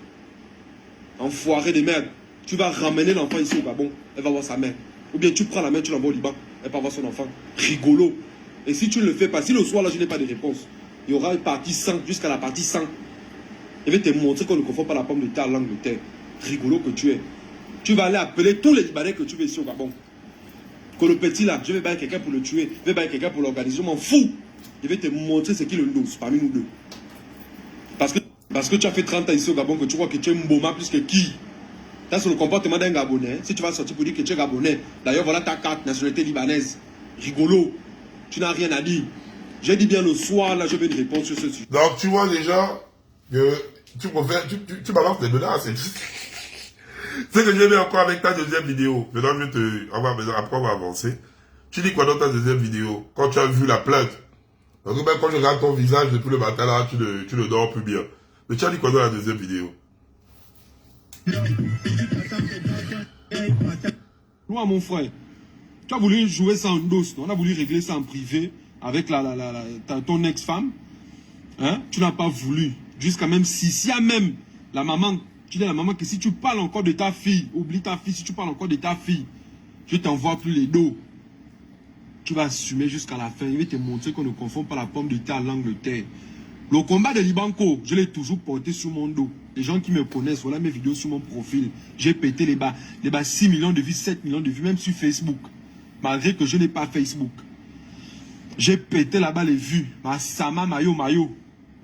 Enfoiré de merde. Tu vas ramener l'enfant ici au Gabon. Elle va voir sa mère. Ou bien tu prends la mère, tu l'envoies au Liban. Elle va voir son enfant. Rigolo. Et si tu ne le fais pas, si le soir là je n'ai pas de réponse, il y aura une partie 100 jusqu'à la partie 100. Je vais te montrer qu'on ne confond pas la pomme de terre à l'Angleterre. Rigolo que tu es. Tu vas aller appeler tous les Libanais que tu veux ici au Gabon. Que le petit là, je vais bailler quelqu'un pour le tuer. Je vais bailler quelqu'un pour l'organiser. Je m'en fous. Je vais te montrer ce qui le lose parmi nous deux. Parce que tu as fait 30 ans ici au Gabon, que tu crois que tu es Mboma plus que qui? Ça, c'est le comportement d'un Gabonais. Si tu vas sortir pour dire que tu es Gabonais, d'ailleurs, voilà ta carte, nationalité libanaise. Rigolo. Tu n'as rien à dire. J'ai dit bien le soir, là, je veux une réponse sur ce sujet. Donc, tu vois déjà que tu balances des menaces. C'est que je vais encore avec ta deuxième vidéo. Maintenant, après, on va avancer. Tu dis quoi dans ta deuxième vidéo? Quand tu as vu la plainte. Parce que même quand je regarde ton visage depuis le matin, là, tu ne dors plus bien. Mais tu as dit quoi dans la deuxième vidéo? Moi, mon frère, tu as voulu jouer ça en dos, on a voulu régler ça en privé avec ton ex-femme. Hein? Tu n'as pas voulu. Jusqu'à même si y a même la maman, tu dis à la maman que si tu parles encore de ta fille, oublie ta fille, si tu parles encore de ta fille, je t'envoie plus les dos. Tu vas assumer jusqu'à la fin. Il va te montrer qu'on ne confond pas la pomme de terre à l'Angleterre. Le combat de Libanco, je l'ai toujours porté sur mon dos. Les gens qui me connaissent, voilà mes vidéos sur mon profil. J'ai pété les bas 6 millions de vues, 7 millions de vues, même sur Facebook. Malgré que je n'ai pas Facebook. J'ai pété là-bas les vues. Ma Sama Mayo.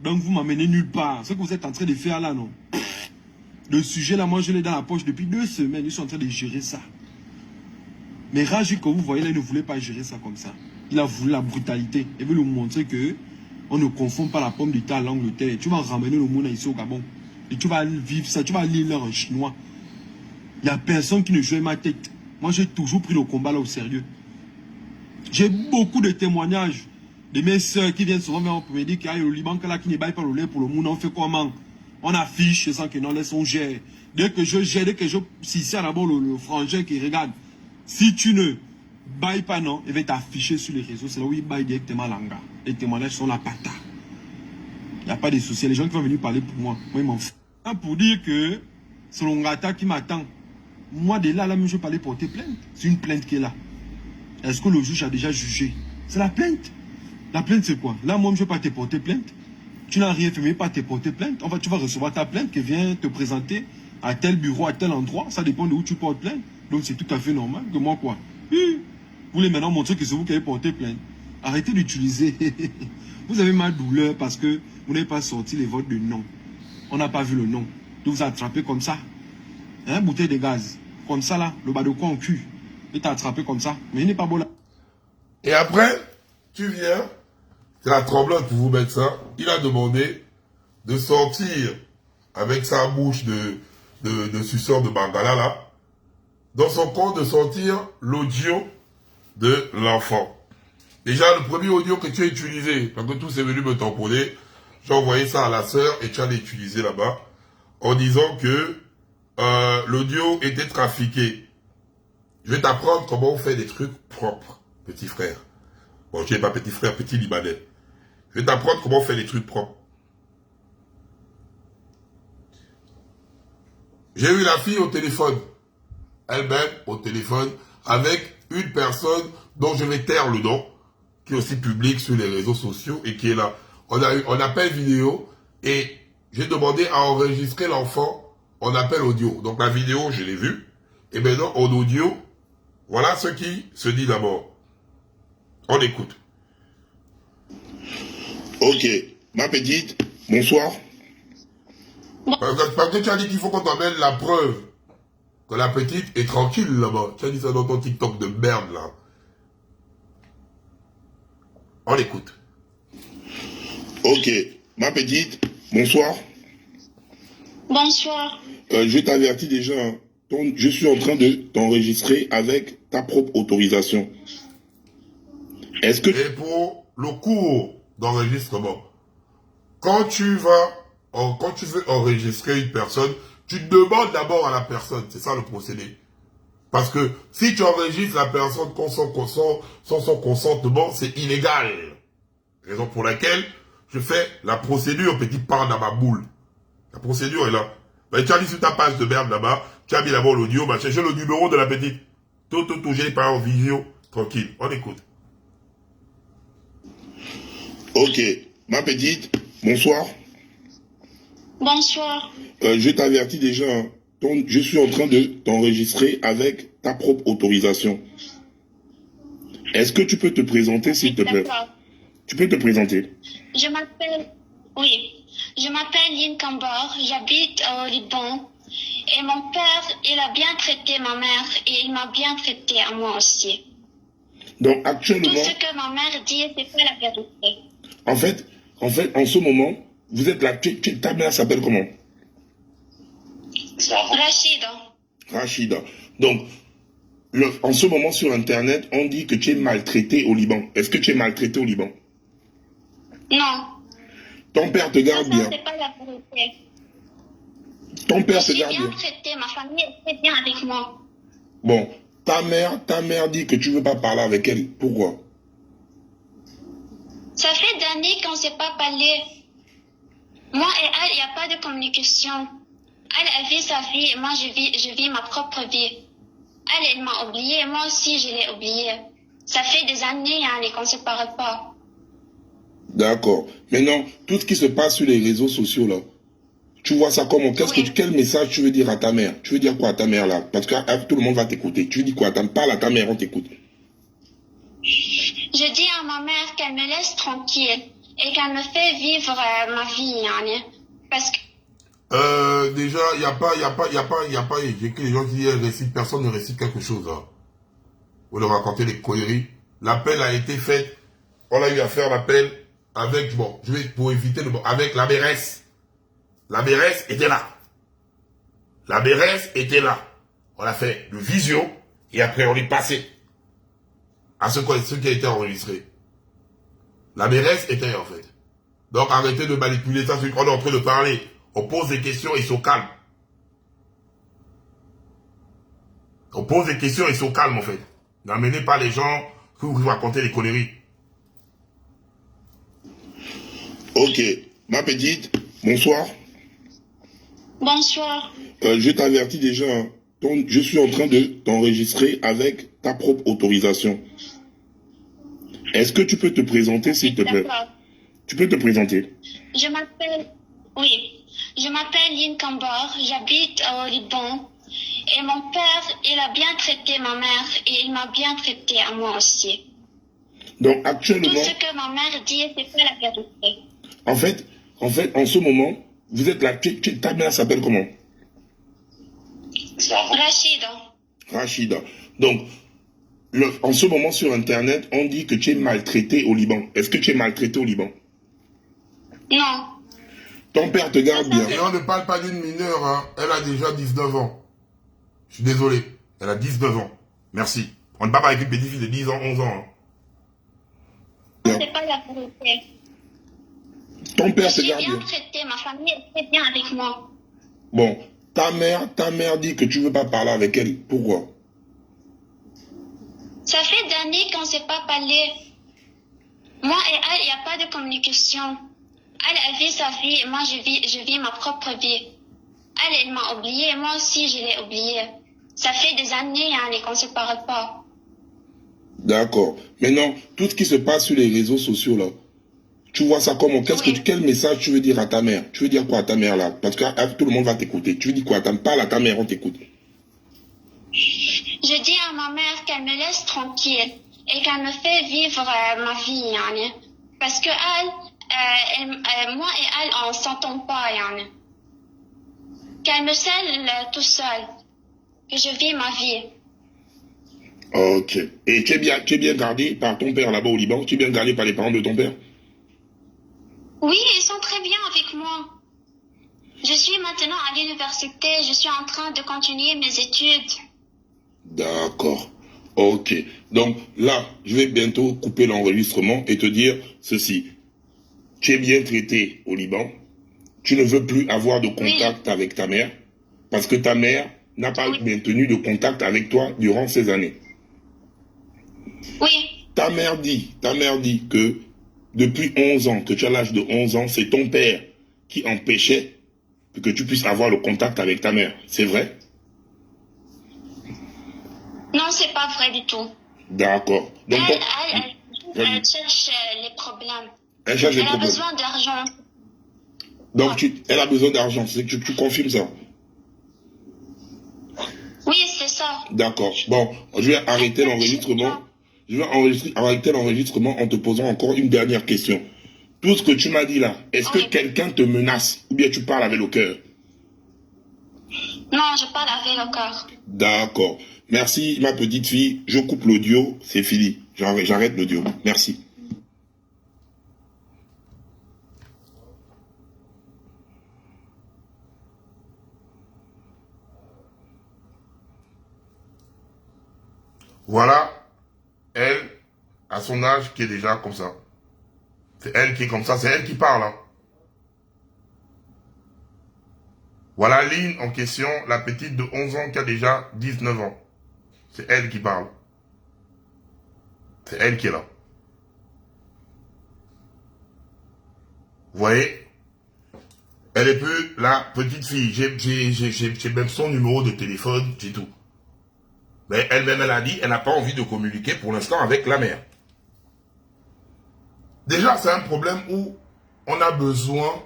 Donc vous m'amenez nulle part. Ce que vous êtes en train de faire là, non? Le sujet là, moi je l'ai dans la poche depuis 2 semaines. Ils sont en train de gérer ça. Mais Raji, que vous voyez là, il ne voulait pas gérer ça comme ça. Il a voulu la brutalité. Il veut nous montrer que on ne confond pas la pomme de terre à l'Angleterre. Tu vas ramener le monde ici au Gabon. Et tu vas vivre ça. Tu vas lire l'heure en chinois. Il n'y a personne qui ne jouait ma tête. Moi, j'ai toujours pris le combat là au sérieux. J'ai beaucoup de témoignages de mes soeurs qui viennent souvent vers moi pour me dire qu'il y a le Liban là qui ne baille pas le lait pour le monde. On fait comment? On affiche sans que non, laisse on gère. Dès que je gère, dès que je... Si c'est d'abord le frangin qui regarde. Si tu ne bailles pas, non, il va t'afficher sur les réseaux. C'est là où il baille directement l'anga. Les témoignages sont la pata. Il n'y a pas de souci. Les gens qui vont venir parler pour moi, moi, ils m'en foutent. Pour dire que c'est l'Ongata qui m'attend. Moi, de là, je vais pas aller porter plainte. C'est une plainte qui est là. Est-ce que le juge a déjà jugé? C'est la plainte. La plainte, c'est quoi? Là, moi, je ne vais pas te porter plainte. Tu n'as rien fait, mais pas te porter plainte. En fait, tu vas recevoir ta plainte qui vient te présenter à tel bureau, à tel endroit. Ça dépend de où tu portes plainte. Donc, c'est tout à fait normal que moi, quoi. Vous voulez maintenant montrer que c'est vous qui avez porté plainte. Arrêtez d'utiliser. Vous avez ma douleur parce que vous n'avez pas sorti les votes de non. On n'a pas vu le nom. De vous attraper comme ça. Hein, bouteille de gaz. Comme ça, là, le bas de quoi en cul. Il t'a attrapé comme ça. Mais il n'est pas beau là. Et après, tu viens, c'est la tremblote pour vous mettre ça. Il a demandé de sortir avec sa bouche de suceur de Bangala là, dans son compte de sortir l'audio de l'enfant. Déjà, le premier audio que tu as utilisé, parce que tous est venu me tamponner, j'ai envoyé ça à la sœur et tu allais utiliser là-bas, en disant que l'audio était trafiqué. Je vais t'apprendre comment on fait des trucs propres, petit frère. Bon, je n'ai pas petit frère, petit Libanais. Je vais t'apprendre comment on fait des trucs propres. J'ai eu la fille au téléphone. Elle-même au téléphone avec une personne dont je vais taire le nom, qui est aussi public sur les réseaux sociaux et qui est là. On a eu un appel vidéo et j'ai demandé à enregistrer l'enfant en appel audio. Donc la vidéo, je l'ai vue. Et maintenant, en audio, voilà ce qui se dit d'abord. On écoute. Ok, ma petite, bonsoir. Parce que tu as dit qu'il faut qu'on t'emmène la preuve que la petite est tranquille là-bas. Tu as dit ça dans ton TikTok de merde là. On écoute. Ok, ma petite, bonsoir. Bonsoir. Je t'avertis déjà, hein, je suis en train de t'enregistrer avec ta propre autorisation. Est-ce que... Et pour le cours d'enregistrement, quand tu veux enregistrer une personne, tu demandes d'abord à la personne. C'est ça le procédé. Parce que si tu enregistres la personne sans son consentement, c'est illégal. Raison pour laquelle je fais la procédure petit part dans ma boule. La procédure est là. Ben, tu as mis sur ta page de merde là-bas, tu as mis d'abord l'audio, bah, chercher le numéro de la petite. Tout, j'ai pas en vidéo. Tranquille, on écoute. Ok, ma petite, bonsoir. Bonsoir. Je t'avertis déjà, hein, je suis en train de t'enregistrer avec ta propre autorisation. Est-ce que tu peux te présenter, s'il te plaît? Tu peux te présenter? Je m'appelle Lynn Kambor, j'habite au Liban. Et mon père, il a bien traité ma mère et il m'a bien traité à moi aussi. Donc actuellement... Tout ce que ma mère dit, c'est pas la vérité. En fait, en ce moment, vous êtes là, ta mère s'appelle comment? Rachida. Rachida. Donc, en ce moment sur Internet, on dit que tu es maltraité au Liban. Est-ce que tu es maltraité au Liban? Non. Ton père te garde bien. Ça, c'est pas la vérité. Ton père te Je garde suis bien bien. traité, ma famille est très bien avec moi. Bon, ta mère dit que tu veux pas parler avec elle. Pourquoi? Ça fait d'années qu'on ne s'est pas parlé. Moi et elle, il n'y a pas de communication. Elle vit sa vie et moi je vis ma propre vie. Elle m'a oublié, moi aussi je l'ai oublié. Ça fait des années qu'on ne se parle pas. D'accord. Maintenant, tout ce qui se passe sur les réseaux sociaux là, tu vois ça comment? Quel message tu veux dire à ta mère? Tu veux dire quoi à ta mère là? Parce que tout le monde va t'écouter. Tu dis quoi? Parle à ta mère, on t'écoute. Je dis à ma mère qu'elle me laisse tranquille et qu'elle me fait vivre ma vie. Parce que Déjà, il n'y a pas, j'ai que les gens qui disent, personne ne récite quelque chose. Hein. Vous leur racontez des conneries. L'appel a été fait, on a eu à faire l'appel avec, bon, je vais pour éviter le avec la BRS. La BRS était là. La BRS était là. On a fait le visio et après on est passé à ce qui a été enregistré. La BRS était en fait. Donc arrêtez de manipuler ça, c'est qu'on est en train de parler. On pose des questions et ils sont calmes. On pose des questions et ils sont calmes en fait. N'amenez pas les gens qui vous raconter des conneries. Ok. Ma petite, bonsoir. bonsoir. Je t'avertis déjà, hein, je suis en train de t'enregistrer avec ta propre autorisation. Est-ce que tu peux te présenter, s'il te plaît? Tu peux te présenter? Je m'appelle Lynn Kambor, j'habite au Liban. Et mon père, il a bien traité ma mère et il m'a bien traité à moi aussi. Donc actuellement... Tout ce que ma mère dit, c'est pas la vérité. En fait, en ce moment, vous êtes là, ta mère s'appelle comment? Rachida. Rachida. Donc, en ce moment sur Internet, on dit que tu es maltraité au Liban. Est-ce que tu es maltraité au Liban? Non. Ton père te garde bien. Et on ne parle pas d'une mineure, hein. Elle a déjà 19 ans. Je suis désolé. Elle a 19 ans. Merci. On ne parle pas avec une petite fille de 10 ans, 11 ans. Hein. C'est pas la vérité. Ton père Je te suis garde bien bien. traitée, ma famille est très bien avec moi. Bon, ta mère dit que tu veux pas parler avec elle. Pourquoi? Ça fait d'années qu'on ne s'est pas parlé. Moi et elle, il n'y a pas de communication. Elle vit sa vie et moi je vis ma propre vie. Elle m'a oublié, moi aussi je l'ai oublié. Ça fait des années qu'on ne se parle pas. D'accord. Maintenant, tout ce qui se passe sur les réseaux sociaux là, tu vois ça comment? Quel message tu veux dire à ta mère? Tu veux dire quoi à ta mère là? Parce que tout le monde va t'écouter. Tu veux dire quoi? Parle à ta mère, on t'écoute. Je dis à ma mère qu'elle me laisse tranquille et qu'elle me fait vivre ma vie. Parce que moi et elle, on ne s'entend pas. Qu'elle me scelle tout seul. Que je vis ma vie. Ok. Et tu es bien gardé par ton père là-bas au Liban? Tu es bien gardé par les parents de ton père? Oui, ils sont très bien avec moi. Je suis maintenant à l'université. Je suis en train de continuer mes études. D'accord. Ok. Donc là, je vais bientôt couper l'enregistrement et te dire ceci. Tu es bien traité au Liban. Tu ne veux plus avoir de contact avec ta mère parce que ta mère n'a pas maintenu de contact avec toi durant ces années. Oui. Ta mère dit que depuis 11 ans, que tu as l'âge de 11 ans, c'est ton père qui empêchait que tu puisses avoir le contact avec ta mère. C'est vrai? Non, c'est pas vrai du tout. D'accord. Donc, elle cherche les problèmes. Elle cherche les problèmes. Elle a besoin d'argent. Donc, elle a besoin d'argent. Tu confirmes ça? Oui, c'est ça. D'accord. Bon, je vais arrêter l'enregistrement. Je vais arrêter l'enregistrement en te posant encore une dernière question. Tout ce que tu m'as dit là, est-ce que quelqu'un te menace ou bien tu parles avec le cœur? Non, je parle avec le cœur. D'accord. Merci, ma petite fille. Je coupe l'audio. C'est fini. J'arrête l'audio. Merci. Voilà, elle, à son âge, qui est déjà comme ça. C'est elle qui est comme ça, c'est elle qui parle. Hein. Voilà Lynn en question, la petite de 11 ans qui a déjà 19 ans. C'est elle qui parle. C'est elle qui est là. Vous voyez? Elle est plus la petite fille. J'ai même son numéro de téléphone, c'est tout. Mais elle-même, elle a dit, elle n'a pas envie de communiquer pour l'instant avec la mère. Déjà, c'est un problème où on a besoin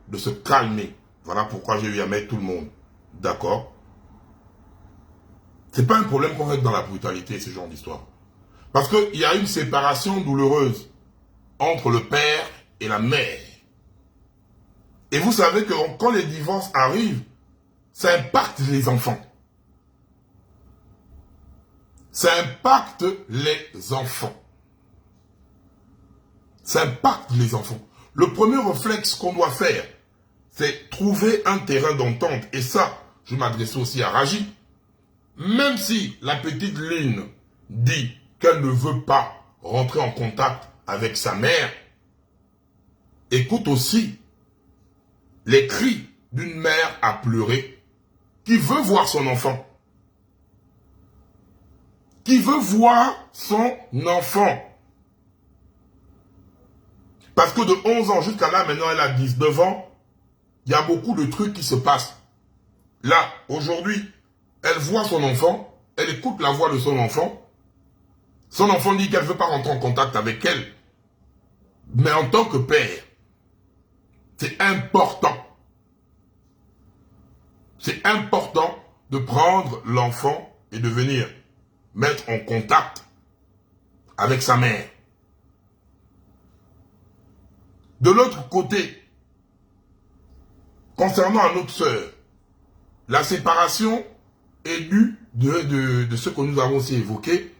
de se calmer. Voilà pourquoi j'ai eu à mettre tout le monde. D'accord? C'est pas un problème qu'on reste dans la brutalité, ce genre d'histoire. Parce qu'il y a une séparation douloureuse entre le père et la mère. Et vous savez que quand les divorces arrivent, ça impacte les enfants. Ça impacte les enfants. Ça impacte les enfants. Le premier réflexe qu'on doit faire, c'est trouver un terrain d'entente. Et ça, je m'adresse aussi à Raji. Même si la petite Lynn dit qu'elle ne veut pas rentrer en contact avec sa mère, écoute aussi les cris d'une mère à pleurer qui veut voir son enfant. Qui veut voir son enfant. Parce que de 11 ans jusqu'à là, maintenant elle a 19 ans, il y a beaucoup de trucs qui se passent. Là, aujourd'hui, elle voit son enfant, elle écoute la voix de son enfant. Son enfant dit qu'elle ne veut pas rentrer en contact avec elle. Mais en tant que père, c'est important. C'est important de prendre l'enfant et de venir mettre en contact avec sa mère. De l'autre côté, concernant notre sœur, la séparation est due de ce que nous avons aussi évoqué,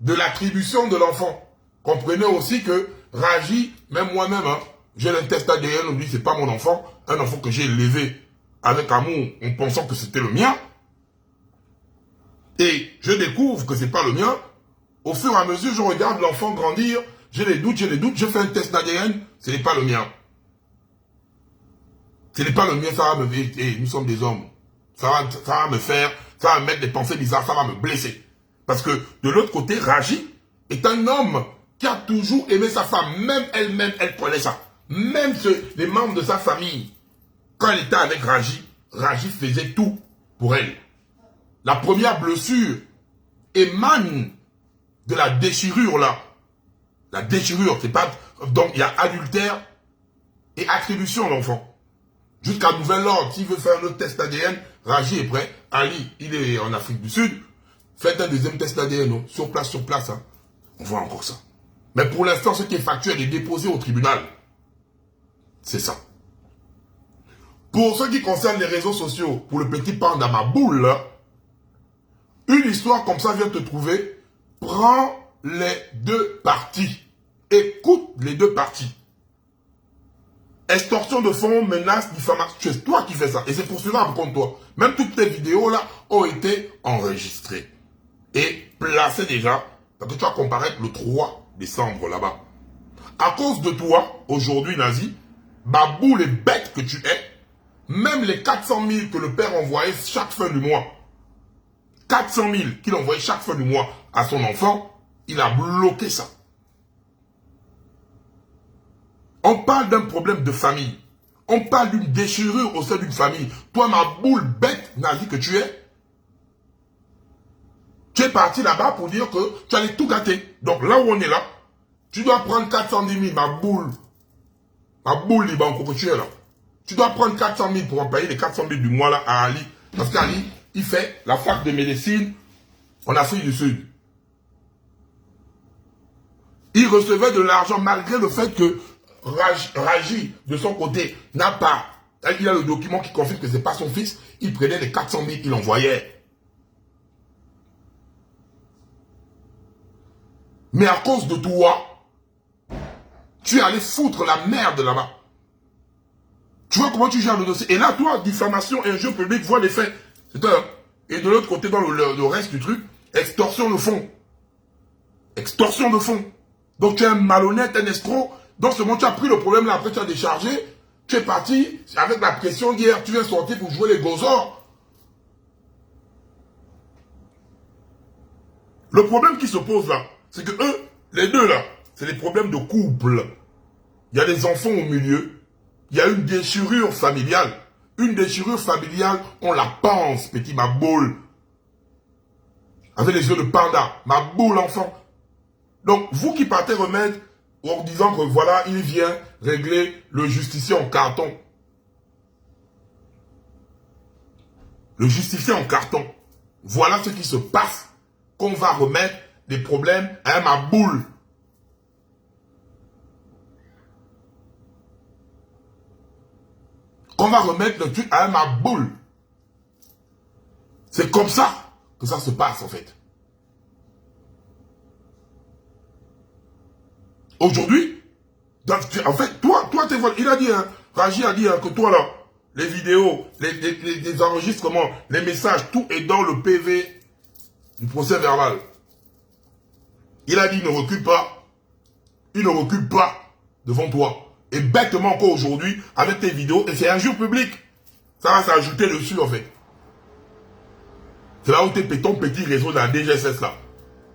de l'attribution de l'enfant. Comprenez aussi que Raji, même moi-même, hein, j'ai un test ADN, on dit c'est pas mon enfant, un enfant que j'ai élevé avec amour en pensant que c'était le mien. Et je découvre que c'est pas le mien. Au fur et à mesure, je regarde l'enfant grandir, j'ai des doutes, je fais un test d'ADN, ce n'est pas le mien. Ce n'est pas le mien, ça va me... Et nous sommes des hommes. Ça va me faire, ça va me mettre des pensées bizarres, ça va me blesser. Parce que de l'autre côté, Raji est un homme qui a toujours aimé sa femme. Même elle-même, elle prenait ça. Même les membres de sa famille, quand elle était avec Raji, Raji faisait tout pour elle. La première blessure émane de la déchirure là. La déchirure, c'est pas... Donc il y a adultère et attribution à l'enfant. Jusqu'à nouvel ordre, s'il veut faire un autre test ADN, Raji est prêt. Ali, il est en Afrique du Sud. Faites un deuxième test ADN, sur place. Hein. On voit encore ça. Mais pour l'instant, ce qui est factuel est déposé au tribunal. C'est ça. Pour ce qui concerne les réseaux sociaux, pour le petit panda ma boule, là, une histoire comme ça vient te trouver, prends les deux parties. Écoute les deux parties. Extorsion de fonds, menace, diffamation. C'est toi qui fais ça. Et c'est poursuivable contre toi. Même toutes tes vidéos là ont été enregistrées. Et placées déjà. Parce que tu vas comparaître le 3 décembre là-bas. À cause de toi, aujourd'hui, Nazi, Babou, les bêtes que tu es, même les 400 000 que le père envoyait chaque fin du mois, 400 000 qu'il envoyait chaque fin du mois à son enfant, il a bloqué ça. On parle d'un problème de famille. On parle d'une déchirure au sein d'une famille. Toi, ma boule bête, Nazi que tu es parti là-bas pour dire que tu allais tout gâter. Donc là où on est là, tu dois prendre 410 000, ma boule Libanco que tu es là. Tu dois prendre 400 000 pour en payer les 400 000 du mois là à Ali. Parce qu'Ali, il fait la fac de médecine en Afrique du Sud. Il recevait de l'argent malgré le fait que Raji, de son côté, n'a pas. Il a le document qui confirme que ce n'est pas son fils. Il prenait les 400 000 qu'il envoyait. Mais à cause de toi, tu es allé foutre la merde là-bas. Tu vois comment tu gères le dossier. Et là, toi, diffamation et injure publique, vois les faits. C'est un. Et de l'autre côté, dans le reste du truc, extorsion de fonds. Extorsion de fonds. Donc tu es un malhonnête, un escroc. Dans ce moment, tu as pris le problème là, après tu as déchargé. Tu es parti avec la pression d'hier. Tu viens sortir pour jouer les gosors. Le problème qui se pose là, c'est que eux, les deux là, c'est des problèmes de couple. Il y a des enfants au milieu. Il y a une déchirure familiale. Une déchirure familiale, on la pense, petit ma boule. Avec les yeux de panda, ma boule enfant. Donc, vous qui partez remettre en disant que voilà, il vient régler le justicier en carton. Le justicier en carton. Voilà ce qui se passe. Qu'on va remettre des problèmes à ma boule. Qu'on va remettre le truc à ma boule. C'est comme ça que ça se passe en fait. Aujourd'hui, en fait, toi, il a dit, hein, Raji a dit hein, que toi là, les vidéos, les enregistrements, les messages, tout est dans le PV du procès verbal. Il a dit, il ne recule pas. Il ne recule pas devant toi. Et bêtement encore aujourd'hui, avec tes vidéos, et c'est injure publique. Ça va s'ajouter dessus en fait. C'est là où t'es ton petit réseau de la DGSS là,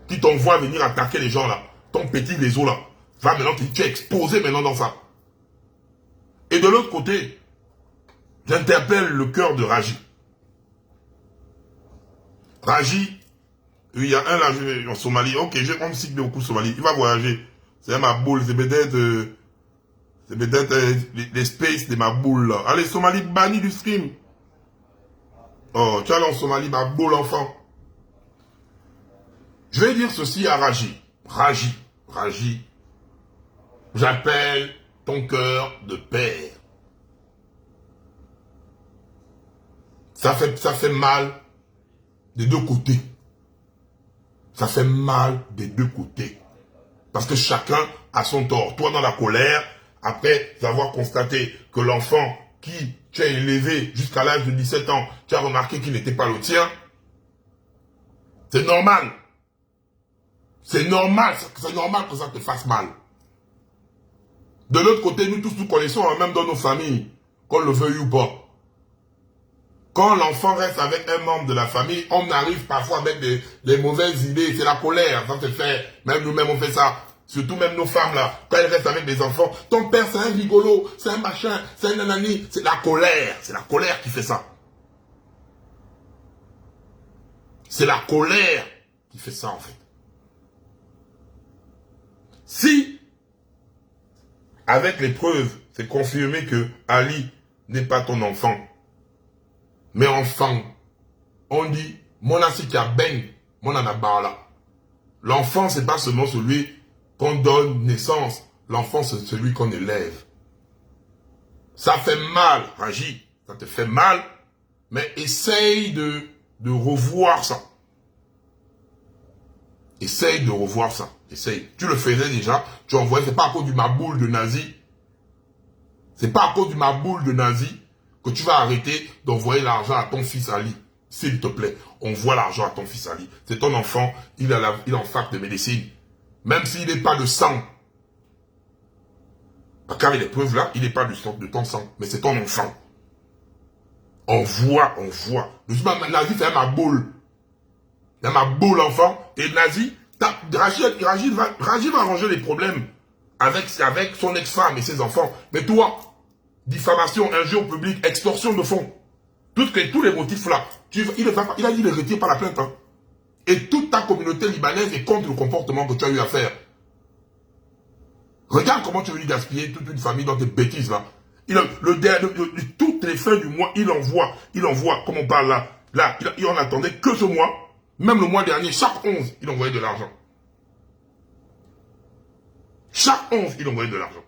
qui t'envoie venir attaquer les gens là. Ton petit réseau là. Va maintenant, tu es exposé maintenant dans ça. Et de l'autre côté, j'interpelle le cœur de Raji. Raji, il y a un là en Somalie. Ok, on me cite beaucoup Somalie. Il va voyager. C'est ma boule, c'est peut-être les spaces de ma boule là. Allez, Somalie, banni du stream. Oh, tu as en Somalie, ma boule enfant. Je vais dire ceci à Raji. Raji. J'appelle ton cœur de père. Ça fait mal des deux côtés. Ça fait mal des deux côtés. Parce que chacun a son tort. Toi dans la colère, après avoir constaté que l'enfant qui tu as élevé jusqu'à l'âge de 17 ans, tu as remarqué qu'il n'était pas le tien. C'est normal. C'est normal que ça te fasse mal. De l'autre côté, nous tous nous connaissons, même dans nos familles, qu'on le veuille ou pas. Quand l'enfant reste avec un membre de la famille, on arrive parfois avec des mauvaises idées. C'est la colère, ça se fait. Même nous-mêmes, on fait ça. Surtout même nos femmes là, quand elles restent avec des enfants. Ton père, c'est un rigolo, c'est un machin, c'est un nanani. C'est la colère. C'est la colère qui fait ça. C'est la colère qui fait ça, en fait. Si, avec les preuves, c'est confirmé que Ali n'est pas ton enfant, mais enfant, on dit, mon asika ben, mon anabala. L'enfant, c'est pas seulement celui qu'on donne naissance. L'enfant, c'est celui qu'on élève. Ça fait mal, Raji. Ça te fait mal, mais essaye de revoir ça. Essaye de revoir ça. Essaye. Tu le faisais déjà. Tu envoyais. C'est pas à cause du maboule de nazi. C'est pas à cause du maboule de nazi que tu vas arrêter d'envoyer l'argent à ton fils Ali. S'il te plaît, envoie l'argent à ton fils Ali. C'est ton enfant. Il est en fac de médecine. Même s'il n'est pas de sang. Car il est preuve là, il n'est pas de ton sang. Mais c'est ton enfant. Envoie. Le nazi, c'est un maboule. Il y a ma boule enfant. Et nazi, Raji va arranger les problèmes avec son ex-femme et ses enfants. Mais toi, diffamation, injure publique, extorsion de fonds, tous les motifs là, il a dit ne retire pas la plainte. Hein. Et toute ta communauté libanaise est contre le comportement que tu as eu à faire. Regarde comment tu veux lui gaspiller toute une famille dans tes bêtises là. Toutes les fins du mois, il envoie, comme on parle là, il en attendait que ce mois. Même le mois dernier, chaque 11, il envoyait de l'argent. Chaque 11, il envoyait de l'argent.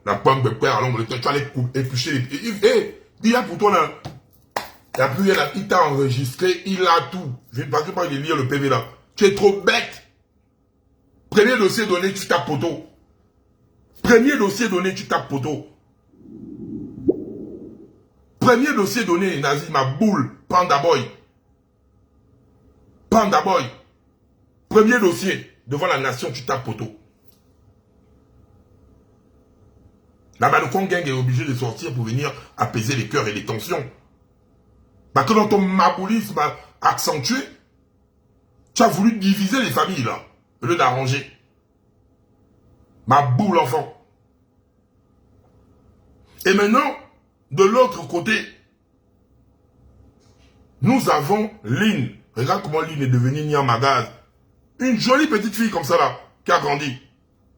La pomme de père, alors, tu allais éplucher les pieds. Il y a pour toi là, il t'a enregistré, il a tout. Je ne vais pas lire le PV là. Tu es trop bête. Premier dossier donné, tu tapes poteau. Premier dossier donné, tu tapes poteau. Premier dossier donné, nazi, ma boule, Panda Boy. Panda Boy. Premier dossier, devant la nation, tu tapes poteau. La Manokon Gang est obligé de sortir pour venir apaiser les cœurs et les tensions. Parce que dans ton maboulisme accentué, Tu as voulu diviser les familles, là, au lieu d'arranger. Ma boule, enfant. Et maintenant, de l'autre côté, nous avons Lynn. Regarde comment Lynn est devenue Niamagaz. Une jolie petite fille comme ça, là, qui a grandi.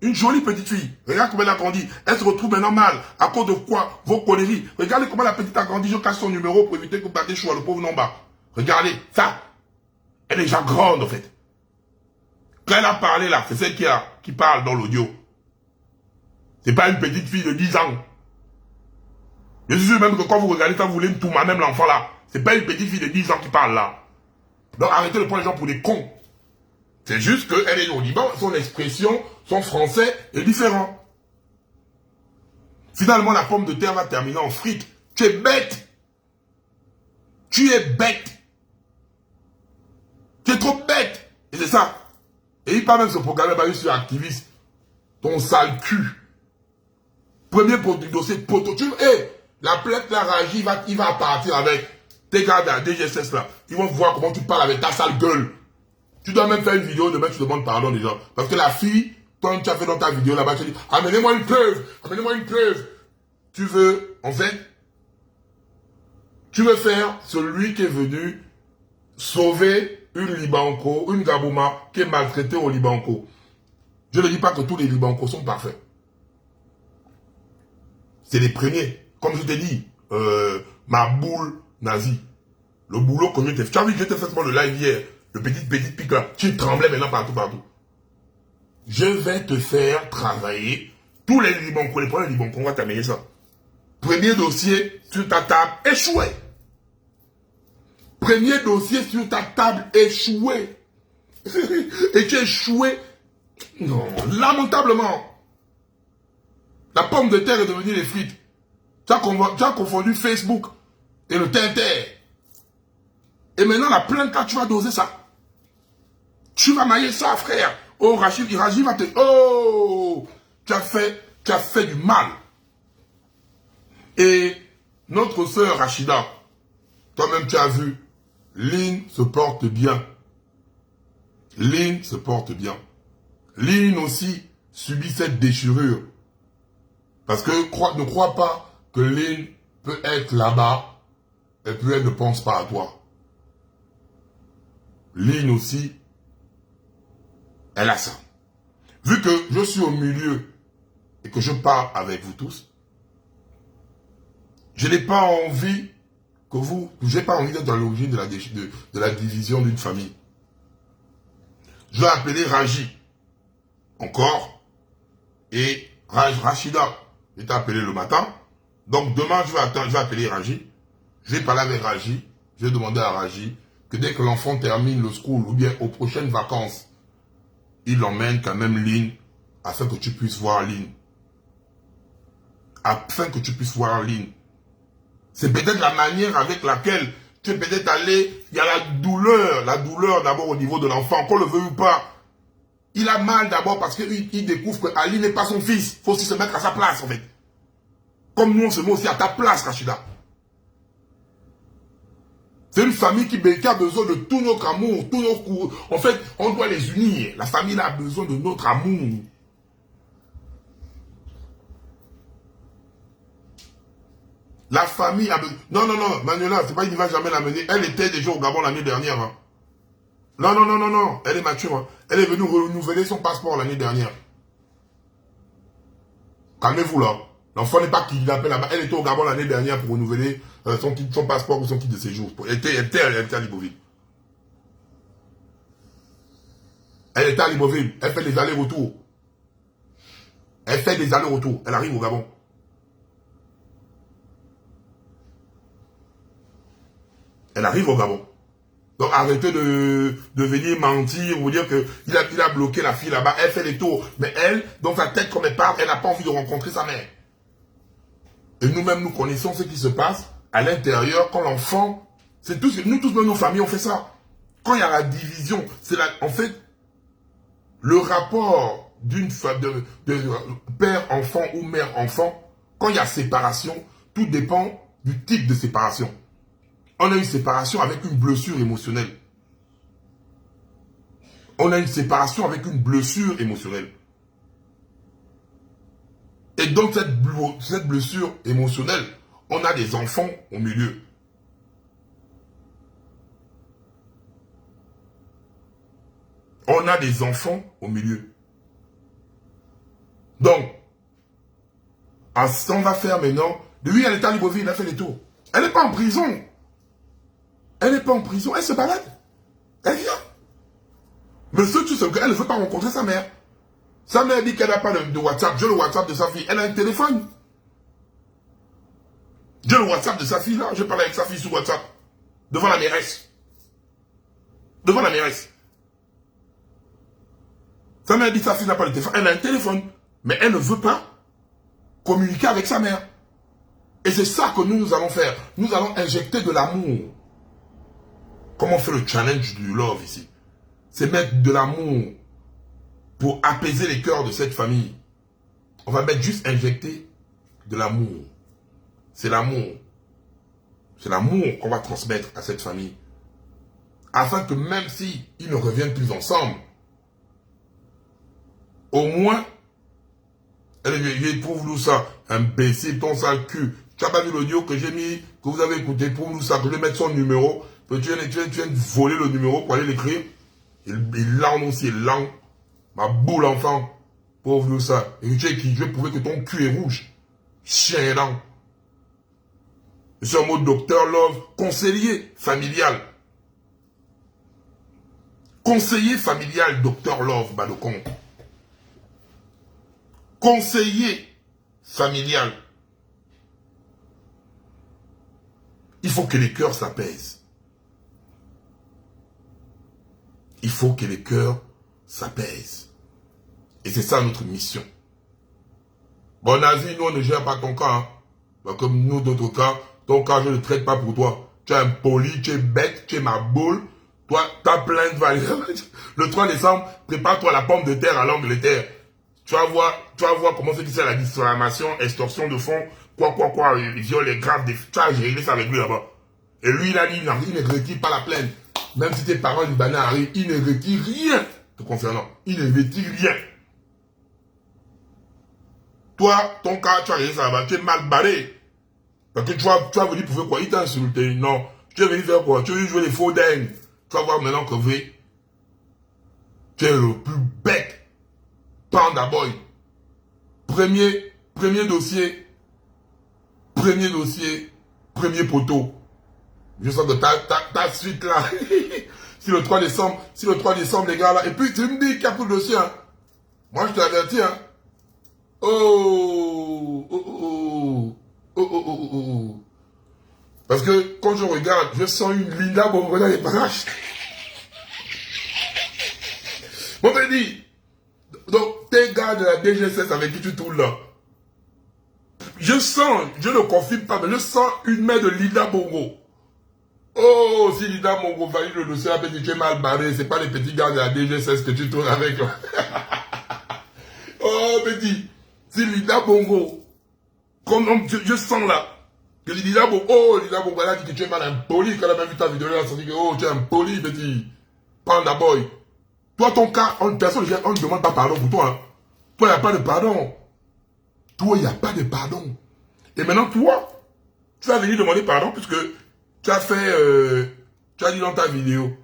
Une jolie petite fille. Regarde comment elle a grandi. Elle se retrouve maintenant mal. À cause de quoi? Vos conneries. Regardez comment la petite a grandi. Je cache son numéro pour éviter que vous battez choix, le pauvre Nomba. Regardez, ça. Elle est déjà grande, en fait. Quand elle a parlé, là, c'est celle qui parle dans l'audio. C'est pas une petite fille de 10 ans. Je suis sûr même que quand vous regardez ça, vous voulez me tourner, même l'enfant là. C'est pas une petite fille de 10 ans qui parle là. Donc arrêtez de prendre les gens pour des cons. C'est juste qu'elle est au Liban, son expression, son français est différent. Finalement, la pomme de terre va terminer en frites. Tu es bête. Tu es bête. Tu es trop bête. Et c'est ça. Et il parle même ce programme basé sur activiste. Ton sale cul. Premier dossier de poteau. La plainte la Raji, il va partir avec tes gars de la DGSS là. Ils vont voir comment tu parles avec ta sale gueule. Tu dois même faire une vidéo, demain tu demandes pardon déjà. Parce que la fille, quand tu as fait dans ta vidéo là-bas, tu dis, amenez-moi une preuve, amenez-moi une preuve. Tu veux, en fait, tu veux faire celui qui est venu sauver une Libanco, une Gabouma qui est maltraitée au Libanco. Je ne dis pas que tous les Libancos sont parfaits. C'est les premiers. Comme je t'ai dit, ma boule nazie. Le boulot que je t'ai fait. Tu as vu que je t'ai fait le live hier. Le petit pic là. Tu tremblais maintenant partout. Je vais te faire travailler. Tous les Libancos, les premiers Libancos, on va t'amener ça. Premier dossier sur ta table, échoué. Premier dossier sur ta table, échoué. Et tu es échoué. Non, lamentablement. La pomme de terre est devenue les frites. Tu as confondu Facebook et le Tinter. Et maintenant, la plainte là, tu vas doser ça. Tu vas mailler ça, frère. Oh, Rachid va te... Oh, tu as fait du mal. Et notre sœur Rachida, toi-même tu as vu, Lynn se porte bien. Lynn se porte bien. Lynn aussi subit cette déchirure. Parce que ne crois pas que Lynn peut être là-bas et puis elle ne pense pas à toi. Lynn aussi, elle a ça. Vu que je suis au milieu et que je parle avec vous tous, je n'ai pas envie que j'ai pas envie d'être dans l'origine de la division d'une famille. Je vais appeler Raji. Encore. Et Rachida, je t'ai appelé le matin. Donc demain, je vais appeler Raji. Je vais parler avec Raji. Je vais demander à Raji que dès que l'enfant termine le school ou bien aux prochaines vacances, il emmène quand même Lynn afin que tu puisses voir Lynn. Afin que tu puisses voir Lynn. C'est peut-être la manière avec laquelle tu es peut-être allé. Il y a la douleur d'abord au niveau de l'enfant, qu'on le veut ou pas. Il a mal d'abord parce qu'il découvre que Ali n'est pas son fils. Il faut aussi se mettre à sa place en fait. Comme nous on se met aussi à ta place, Rachida. C'est une famille qui a besoin de tout notre amour, tout notre cours. En fait, on doit les unir. La famille a besoin de notre amour. La famille a besoin... Non, Manuela, c'est pas qu'il ne va jamais l'amener. Elle était déjà au Gabon l'année dernière. Hein. Non. Elle est mature. Hein. Elle est venue renouveler son passeport l'année dernière. Calmez-vous là. L'enfant n'est pas kidnappé là-bas. Elle était au Gabon l'année dernière pour renouveler son passeport ou son titre de séjour. Elle était à Libreville. Elle était à Libreville. Elle fait des allers-retours. Elle arrive au Gabon. Elle arrive au Gabon. Donc arrêtez de venir mentir, vous dire qu'il a bloqué la fille là-bas. Elle fait les tours. Mais elle, dans sa tête, comme elle parle, elle n'a pas envie de rencontrer sa mère. Et nous-mêmes, nous connaissons ce qui se passe à l'intérieur quand l'enfant... C'est tous, nous tous dans nos familles, on fait ça. Quand il y a la division, c'est en fait, le rapport d'une famille, de père-enfant ou mère-enfant, quand il y a séparation, tout dépend du type de séparation. On a une séparation avec une blessure émotionnelle. On a une séparation avec une blessure émotionnelle. Et dans cette blessure émotionnelle, on a des enfants au milieu. On a des enfants au milieu. Donc, on va faire maintenant, lui, elle est à Libreville, il a fait les tours. Elle n'est pas en prison. Elle n'est pas en prison, elle se balade. Elle vient. Mais ce tu sais qu'elle ne veut pas rencontrer sa mère. Sa mère dit qu'elle n'a pas de WhatsApp. J'ai le WhatsApp de sa fille. Elle a un téléphone. J'ai le WhatsApp de sa fille là. Je parle avec sa fille sur WhatsApp. Devant la mairesse. Devant la mairesse. Sa mère dit que sa fille n'a pas de téléphone. Elle a un téléphone. Mais elle ne veut pas communiquer avec sa mère. Et c'est ça que nous allons faire. Nous allons injecter de l'amour. Comment on fait le challenge du love ici? C'est mettre de l'amour pour apaiser les cœurs de cette famille. On va mettre juste injecter de l'amour. C'est l'amour. C'est l'amour qu'on va transmettre à cette famille. Afin que même si ils ne reviennent plus ensemble, au moins, elle prouve-nous ça. Imbécile, ton sale cul. Tu n'as pas vu l'audio que j'ai mis, que vous avez écouté, prouve-nous ça, que je vais mettre son numéro. Que tu viens de voler le numéro pour aller l'écrire. Il larme aussi, il larme. Ma boule enfant. Pauvre nous ça. Et tu sais qui, je vais prouver que ton cul est rouge. Chien lent. Je suis en mode docteur Love, conseiller familial. Conseiller familial, docteur Love, Badocon. Conseiller familial. Il faut que les cœurs s'apaisent. Il faut que les cœurs s'apaisent. Et c'est ça notre mission. Bon, Nazi, nous, on ne gère pas ton cas. Hein. Ben, comme nous, d'autres cas, ton cas, je ne le traite pas pour toi. Tu es impoli, tu es bête, tu es ma boule. Toi, ta plainte va aller. Le 3 décembre, prépare-toi la pomme de terre à l'Angleterre. Tu vas voir comment c'est qui c'est la diffamation, extorsion de fonds, viol et grave. Tu vas régler ça avec lui là-bas. Et lui, il a dit, il ne retire pas la plainte. Même si tes parents libanais arrivent, il ne retire rien te concernant. Il ne retire rien. Toi, ton cas, tu as réglé ça là-bas, tu es mal barré. Parce que tu vas venir prouver quoi? Il t'a insulté. Non. Tu es venu faire quoi? Tu es venu jouer les faux dingues. Tu vas voir maintenant que tu es le plus bête. Panda boy. Premier dossier. Premier poteau. Je sens que ta suite là. si le 3 décembre, les gars là. Et puis tu me dis qu'il y a plus de dossier. Hein. Moi je t'avertis. Hein. Oh. Parce que quand je regarde, je sens une Linda Bongo dans les panaches. Mon petit. Donc, tes gars de la DGSS avec qui tu tournes là. Je sens, je ne confirme pas, mais je sens une main de Linda Bongo. Oh, si Linda Bongo valide le dossier, tu es mal barré. C'est pas les petits gars de la DGSS que tu tournes avec là. Oh, petit. Si Linda Bongo, comme je sens là, que Linda Bongo, elle a dit que tu es mal impoli, quand elle a même vu ta vidéo, elle a senti que, oh, tu es impoli, petit. Panda boy. Toi, ton cas, personne ne demande pas pardon pour toi. Hein. Toi, il n'y a pas de pardon. Toi, il n'y a pas de pardon. Et maintenant, toi, tu vas venir demander pardon puisque tu as fait, tu as dit dans ta vidéo,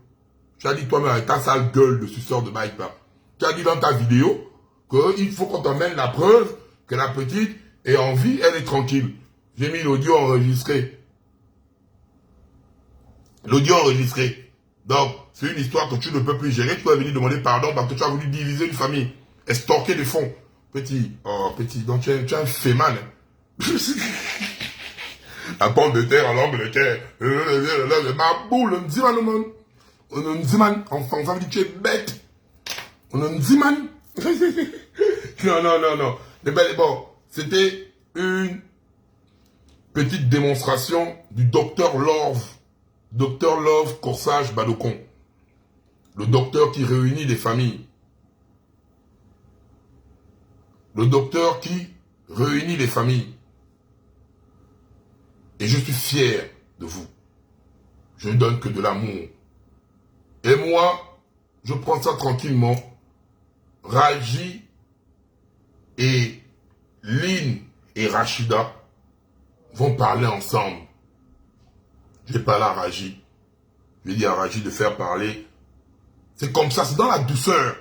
tu as dit toi-même avec ta sale gueule de suceur de bike là, tu as dit dans ta vidéo qu'il faut qu'on t'emmène la preuve que la petite est en vie, elle est tranquille. J'ai mis l'audio enregistré. L'audio enregistré. Donc, c'est une histoire que tu ne peux plus gérer. Tu vas venir demander pardon parce que tu as voulu diviser une famille. Estorquer des fonds. Petit. Oh, petit. Donc, tu es un féman. La pomme de terre à l'Angleterre. Ma boule, on me dit, man. On me dit, man. Enfin, ça veut dire que tu es bête. On me dit, man. Non. Mais bon, c'était une petite démonstration du docteur Love. Docteur Love Corsage Badocon. Le docteur qui réunit les familles. Le docteur qui réunit les familles. Et je suis fier de vous. Je ne donne que de l'amour. Et moi, je prends ça tranquillement. Raji et Lynn et Rachida vont parler ensemble. Je vais parler à Raji. Je vais dire à Raji de faire parler. C'est comme ça, c'est dans la douceur.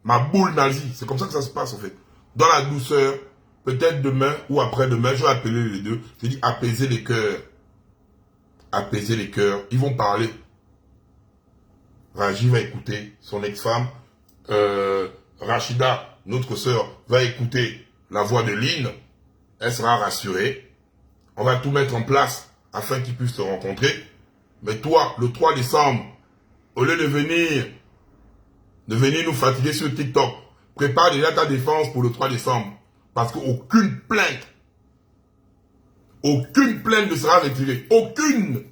Ma boule nazie, c'est comme ça que ça se passe en fait. Dans la douceur, peut-être demain ou après-demain, je vais appeler les deux. Je dis apaiser les cœurs. Apaiser les cœurs. Ils vont parler. Raji va écouter son ex-femme. Rachida, notre sœur, va écouter la voix de Lynn. Elle sera rassurée. On va tout mettre en place afin qu'ils puissent se rencontrer. Mais toi, le 3 décembre, au lieu de venir nous fatiguer sur TikTok, prépare déjà ta défense pour le 3 décembre. Parce qu'aucune plainte ne sera retirée. Aucune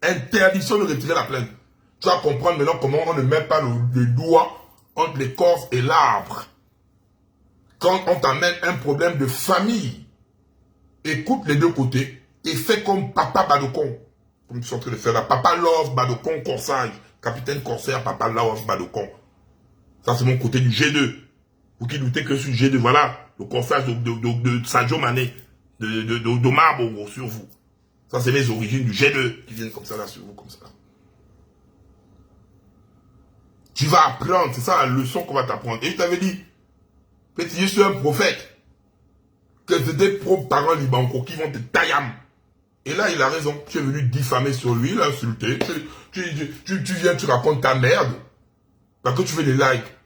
interdiction de retirer la plainte. Tu vas comprendre maintenant comment on ne met pas le doigt entre l'écorce et l'arbre. Quand on t'amène un problème de famille, écoute les deux côtés et fais comme Papa Badokon. Comme je suis en train de faire là. Papa Love Badokon Corsage. Capitaine Corsaire, Papa Love Badokon. Ça, c'est mon côté du G2. Vous qui doutez que je suis G2, voilà. Le corsage de Sadio Mané. De Bobo sur vous. Ça, c'est les origines du G2 qui viennent comme ça là sur vous, comme ça. Tu vas apprendre, c'est ça la leçon qu'on va t'apprendre. Et je t'avais dit, petit, je suis un prophète. Que c'est des propres parents libanco qui vont te taillam. Et là, il a raison. Tu es venu diffamer sur lui, l'insulter. Tu viens, tu racontes ta merde. Parce que tu veux les likes.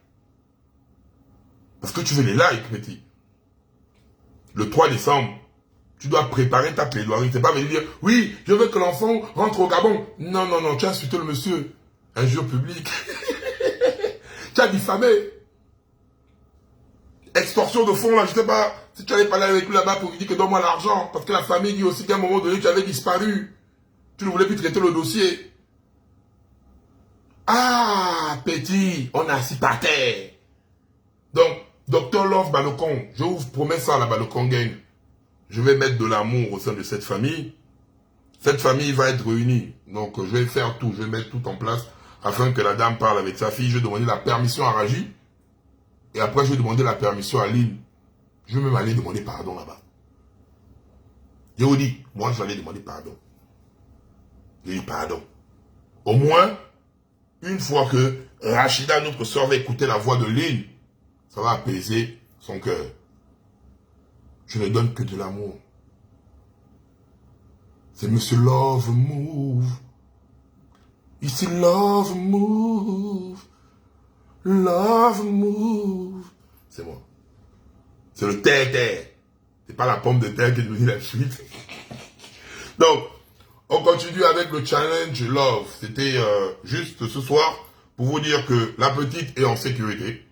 Parce que tu veux les likes, petit. Le 3 décembre, tu dois préparer ta plaidoirie. C'est pas venir dire, oui, je veux que l'enfant rentre au Gabon. Non, non, non, tu as insulté le monsieur. Injure publique. Tu as diffamé. Extorsion de fonds, là, je sais pas. Si tu allais parler avec lui là-bas pour lui dire que donne-moi l'argent. Parce que la famille dit aussi qu'à un moment donné, tu avais disparu. Tu ne voulais plus traiter le dossier. Ah, petit, on est assis par terre. Donc, Dr Love Badokon, je vous promets ça, la Badokon Gang. Je vais mettre de l'amour au sein de cette famille. Cette famille va être réunie. Donc, je vais faire tout, je vais mettre tout en place afin que la dame parle avec sa fille. Je vais demander la permission à Raji. Et après, je vais demander la permission à Lynn. Je vais même aller demander pardon là-bas. Je vous dis, moi, je vais aller demander pardon. Je dis pardon. Au moins, une fois que Rachida, notre soeur, va écouter la voix de Lynn, ça va apaiser son cœur. Je ne donne que de l'amour. C'est Monsieur Love Move. Ici, Love Move. Love Move. C'est moi. C'est le terre-terre. C'est pas la pomme de terre qui est devenue la suite. Donc, on continue avec le challenge Love. C'était juste ce soir pour vous dire que la petite est en sécurité.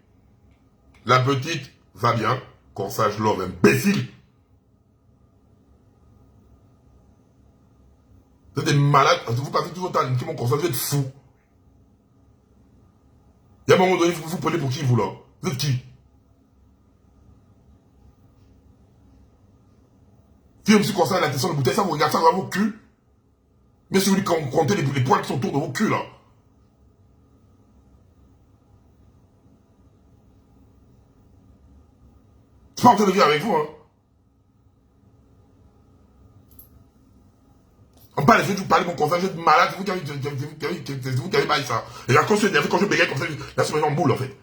La petite va bien. Corsage Love, imbécile. Vous êtes des malades. Vous passez tout votre temps à niquer mon corsage. Vous êtes fou. Il y a un moment donné, vous prenez pour qui vous là? Vous êtes qui? Si M. Corsage a la tesson de bouteille, ça vous regardez ça dans vos culs. Mais si vous voulez compter les poils qui sont autour de vos culs là. C'est pas en train de vivre avec vous, hein. On parle de vous parlez de mon conseil, je suis malade, c'est vous qui avez baillé ça. Et là, quand je bégaye comme ça, là, c'est en boule, en fait.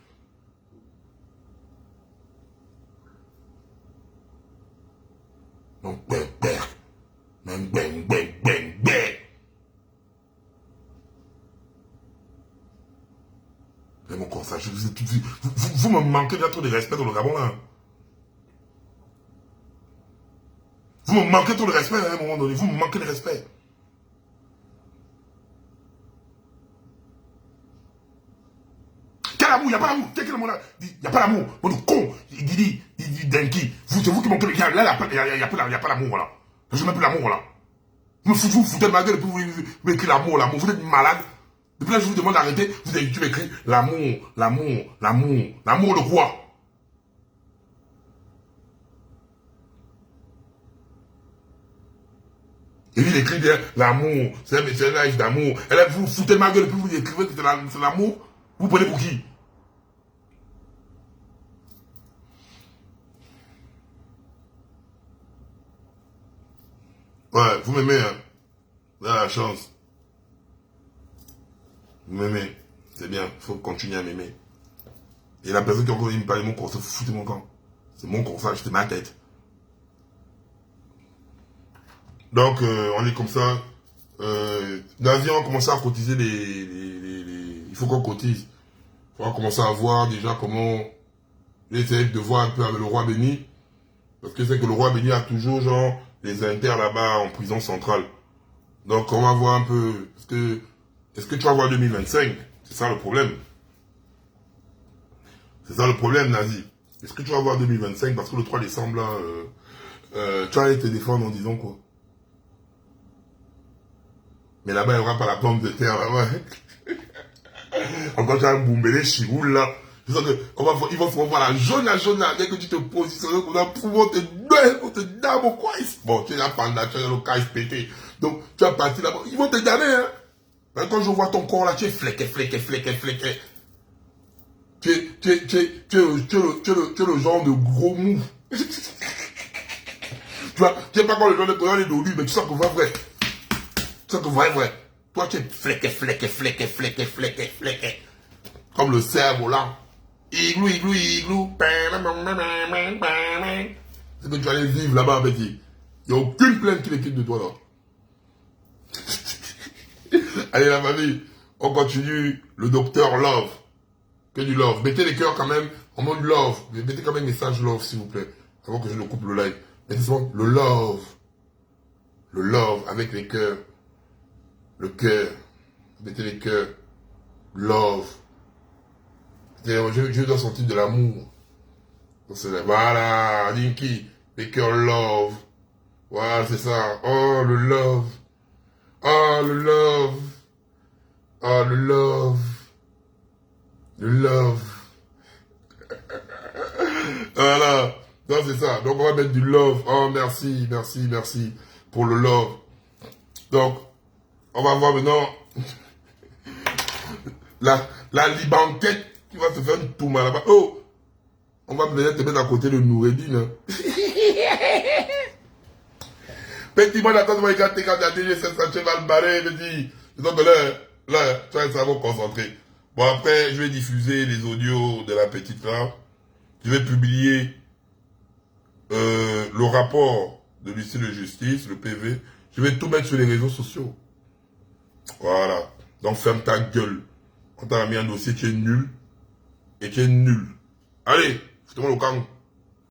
Donc, mais mon conseil, vous me manquez déjà trop de respect dans le Gabon, là. Vous me manquez trop de respect à un moment donné. Vous me manquez de respect. Quel amour? Il n'y a pas d'amour. Quel amour là? Il n'y a pas d'amour. Bon, con. Didi, Denki. C'est vous qui manquez de... Là, il n'y a pas d'amour, là. Je n'ai plus l'amour, là. Vous foutez de ma gueule et puis vous m'écrivez l'amour. Vous êtes malade. Depuis là, je vous demande d'arrêter. Tu m'écris l'amour de quoi? Et il écrit bien l'amour, c'est un live d'amour. Et là, vous foutez ma gueule et puis vous écrivez que c'est l'amour. Vous prenez pour qui? Ouais, vous m'aimez, hein. Vous avez la chance. Vous m'aimez. C'est bien, il faut continuer à m'aimer. Et la personne qui a encore me parler de mon corps, c'est foutu mon camp. C'est mon corps, ça, c'était ma tête. Donc, on est comme ça. Nazi, on a commencé à cotiser il faut qu'on cotise. On va commencer à voir déjà comment essayer de voir un peu avec le roi béni. Parce que c'est que le roi béni a toujours, genre, les inters là-bas en prison centrale. Donc, on va voir un peu. Parce que, est-ce que tu vas voir 2025? C'est ça le problème. C'est ça le problème, Nazi. Est-ce que tu vas voir 2025? Parce que le 3 décembre, là, tu vas aller te défendre en disant quoi? Mais là-bas, il n'y aura pas la plante de terre, là-bas. Encore, tu as un boumbélé chiroule, là. Je sens que, ils vont se voir la jaune à jaune, là, dès que tu te positionnes, on te dame au quoi. Bon, tu es là, panda, tu es dans le cas pété. Donc, tu vas partir là-bas. Ils vont te damer, hein. Mais quand je vois ton corps, là, tu es fléqué. Tu es le genre de gros mou. Tu vois, tu n'es pas comme le genre de colonne d'olive, mais tu sens que vrai. Tu sens que vrai. Toi, tu es fléqué. Comme le cerveau, là. Igloo. C'est que tu vas aller vivre là-bas, petit. Il n'y a aucune plainte qui l'équipe de toi, là. Allez, la famille, on continue. Le docteur Love. Que du love. Mettez les cœurs quand même en mode love. Mettez quand même un message love, s'il vous plaît. Avant que je ne coupe le live. Mettez souvent le love. Le love avec les cœurs. Le cœur. Mettez les cœurs. Love. Je dois sentir de l'amour. Voilà, Dinky. Les cœurs love. Voilà, c'est ça. Oh, le love. Oh, le love. Oh, le love. Le love. Voilà. Non, c'est ça. Donc, on va mettre du love. Oh, merci pour le love. Donc, on va voir maintenant la libanquette qui va se faire une touma là-bas. Oh, on va peut-être te mettre à côté de Noureddin. Hein. Petit moi, d'attendre, moi, quand tu as déjà ça cheval barré, je dis, donc là, tu vas être vraiment concentré. Bon, après, je vais diffuser les audios de la petite là. Je vais publier le rapport de l'huissier de justice, le PV. Je vais tout mettre sur les réseaux sociaux. Voilà. Donc, ferme ta gueule. Quand tu as mis un dossier, tu es nul. Et tu es nul. Allez, foutez-moi le camp.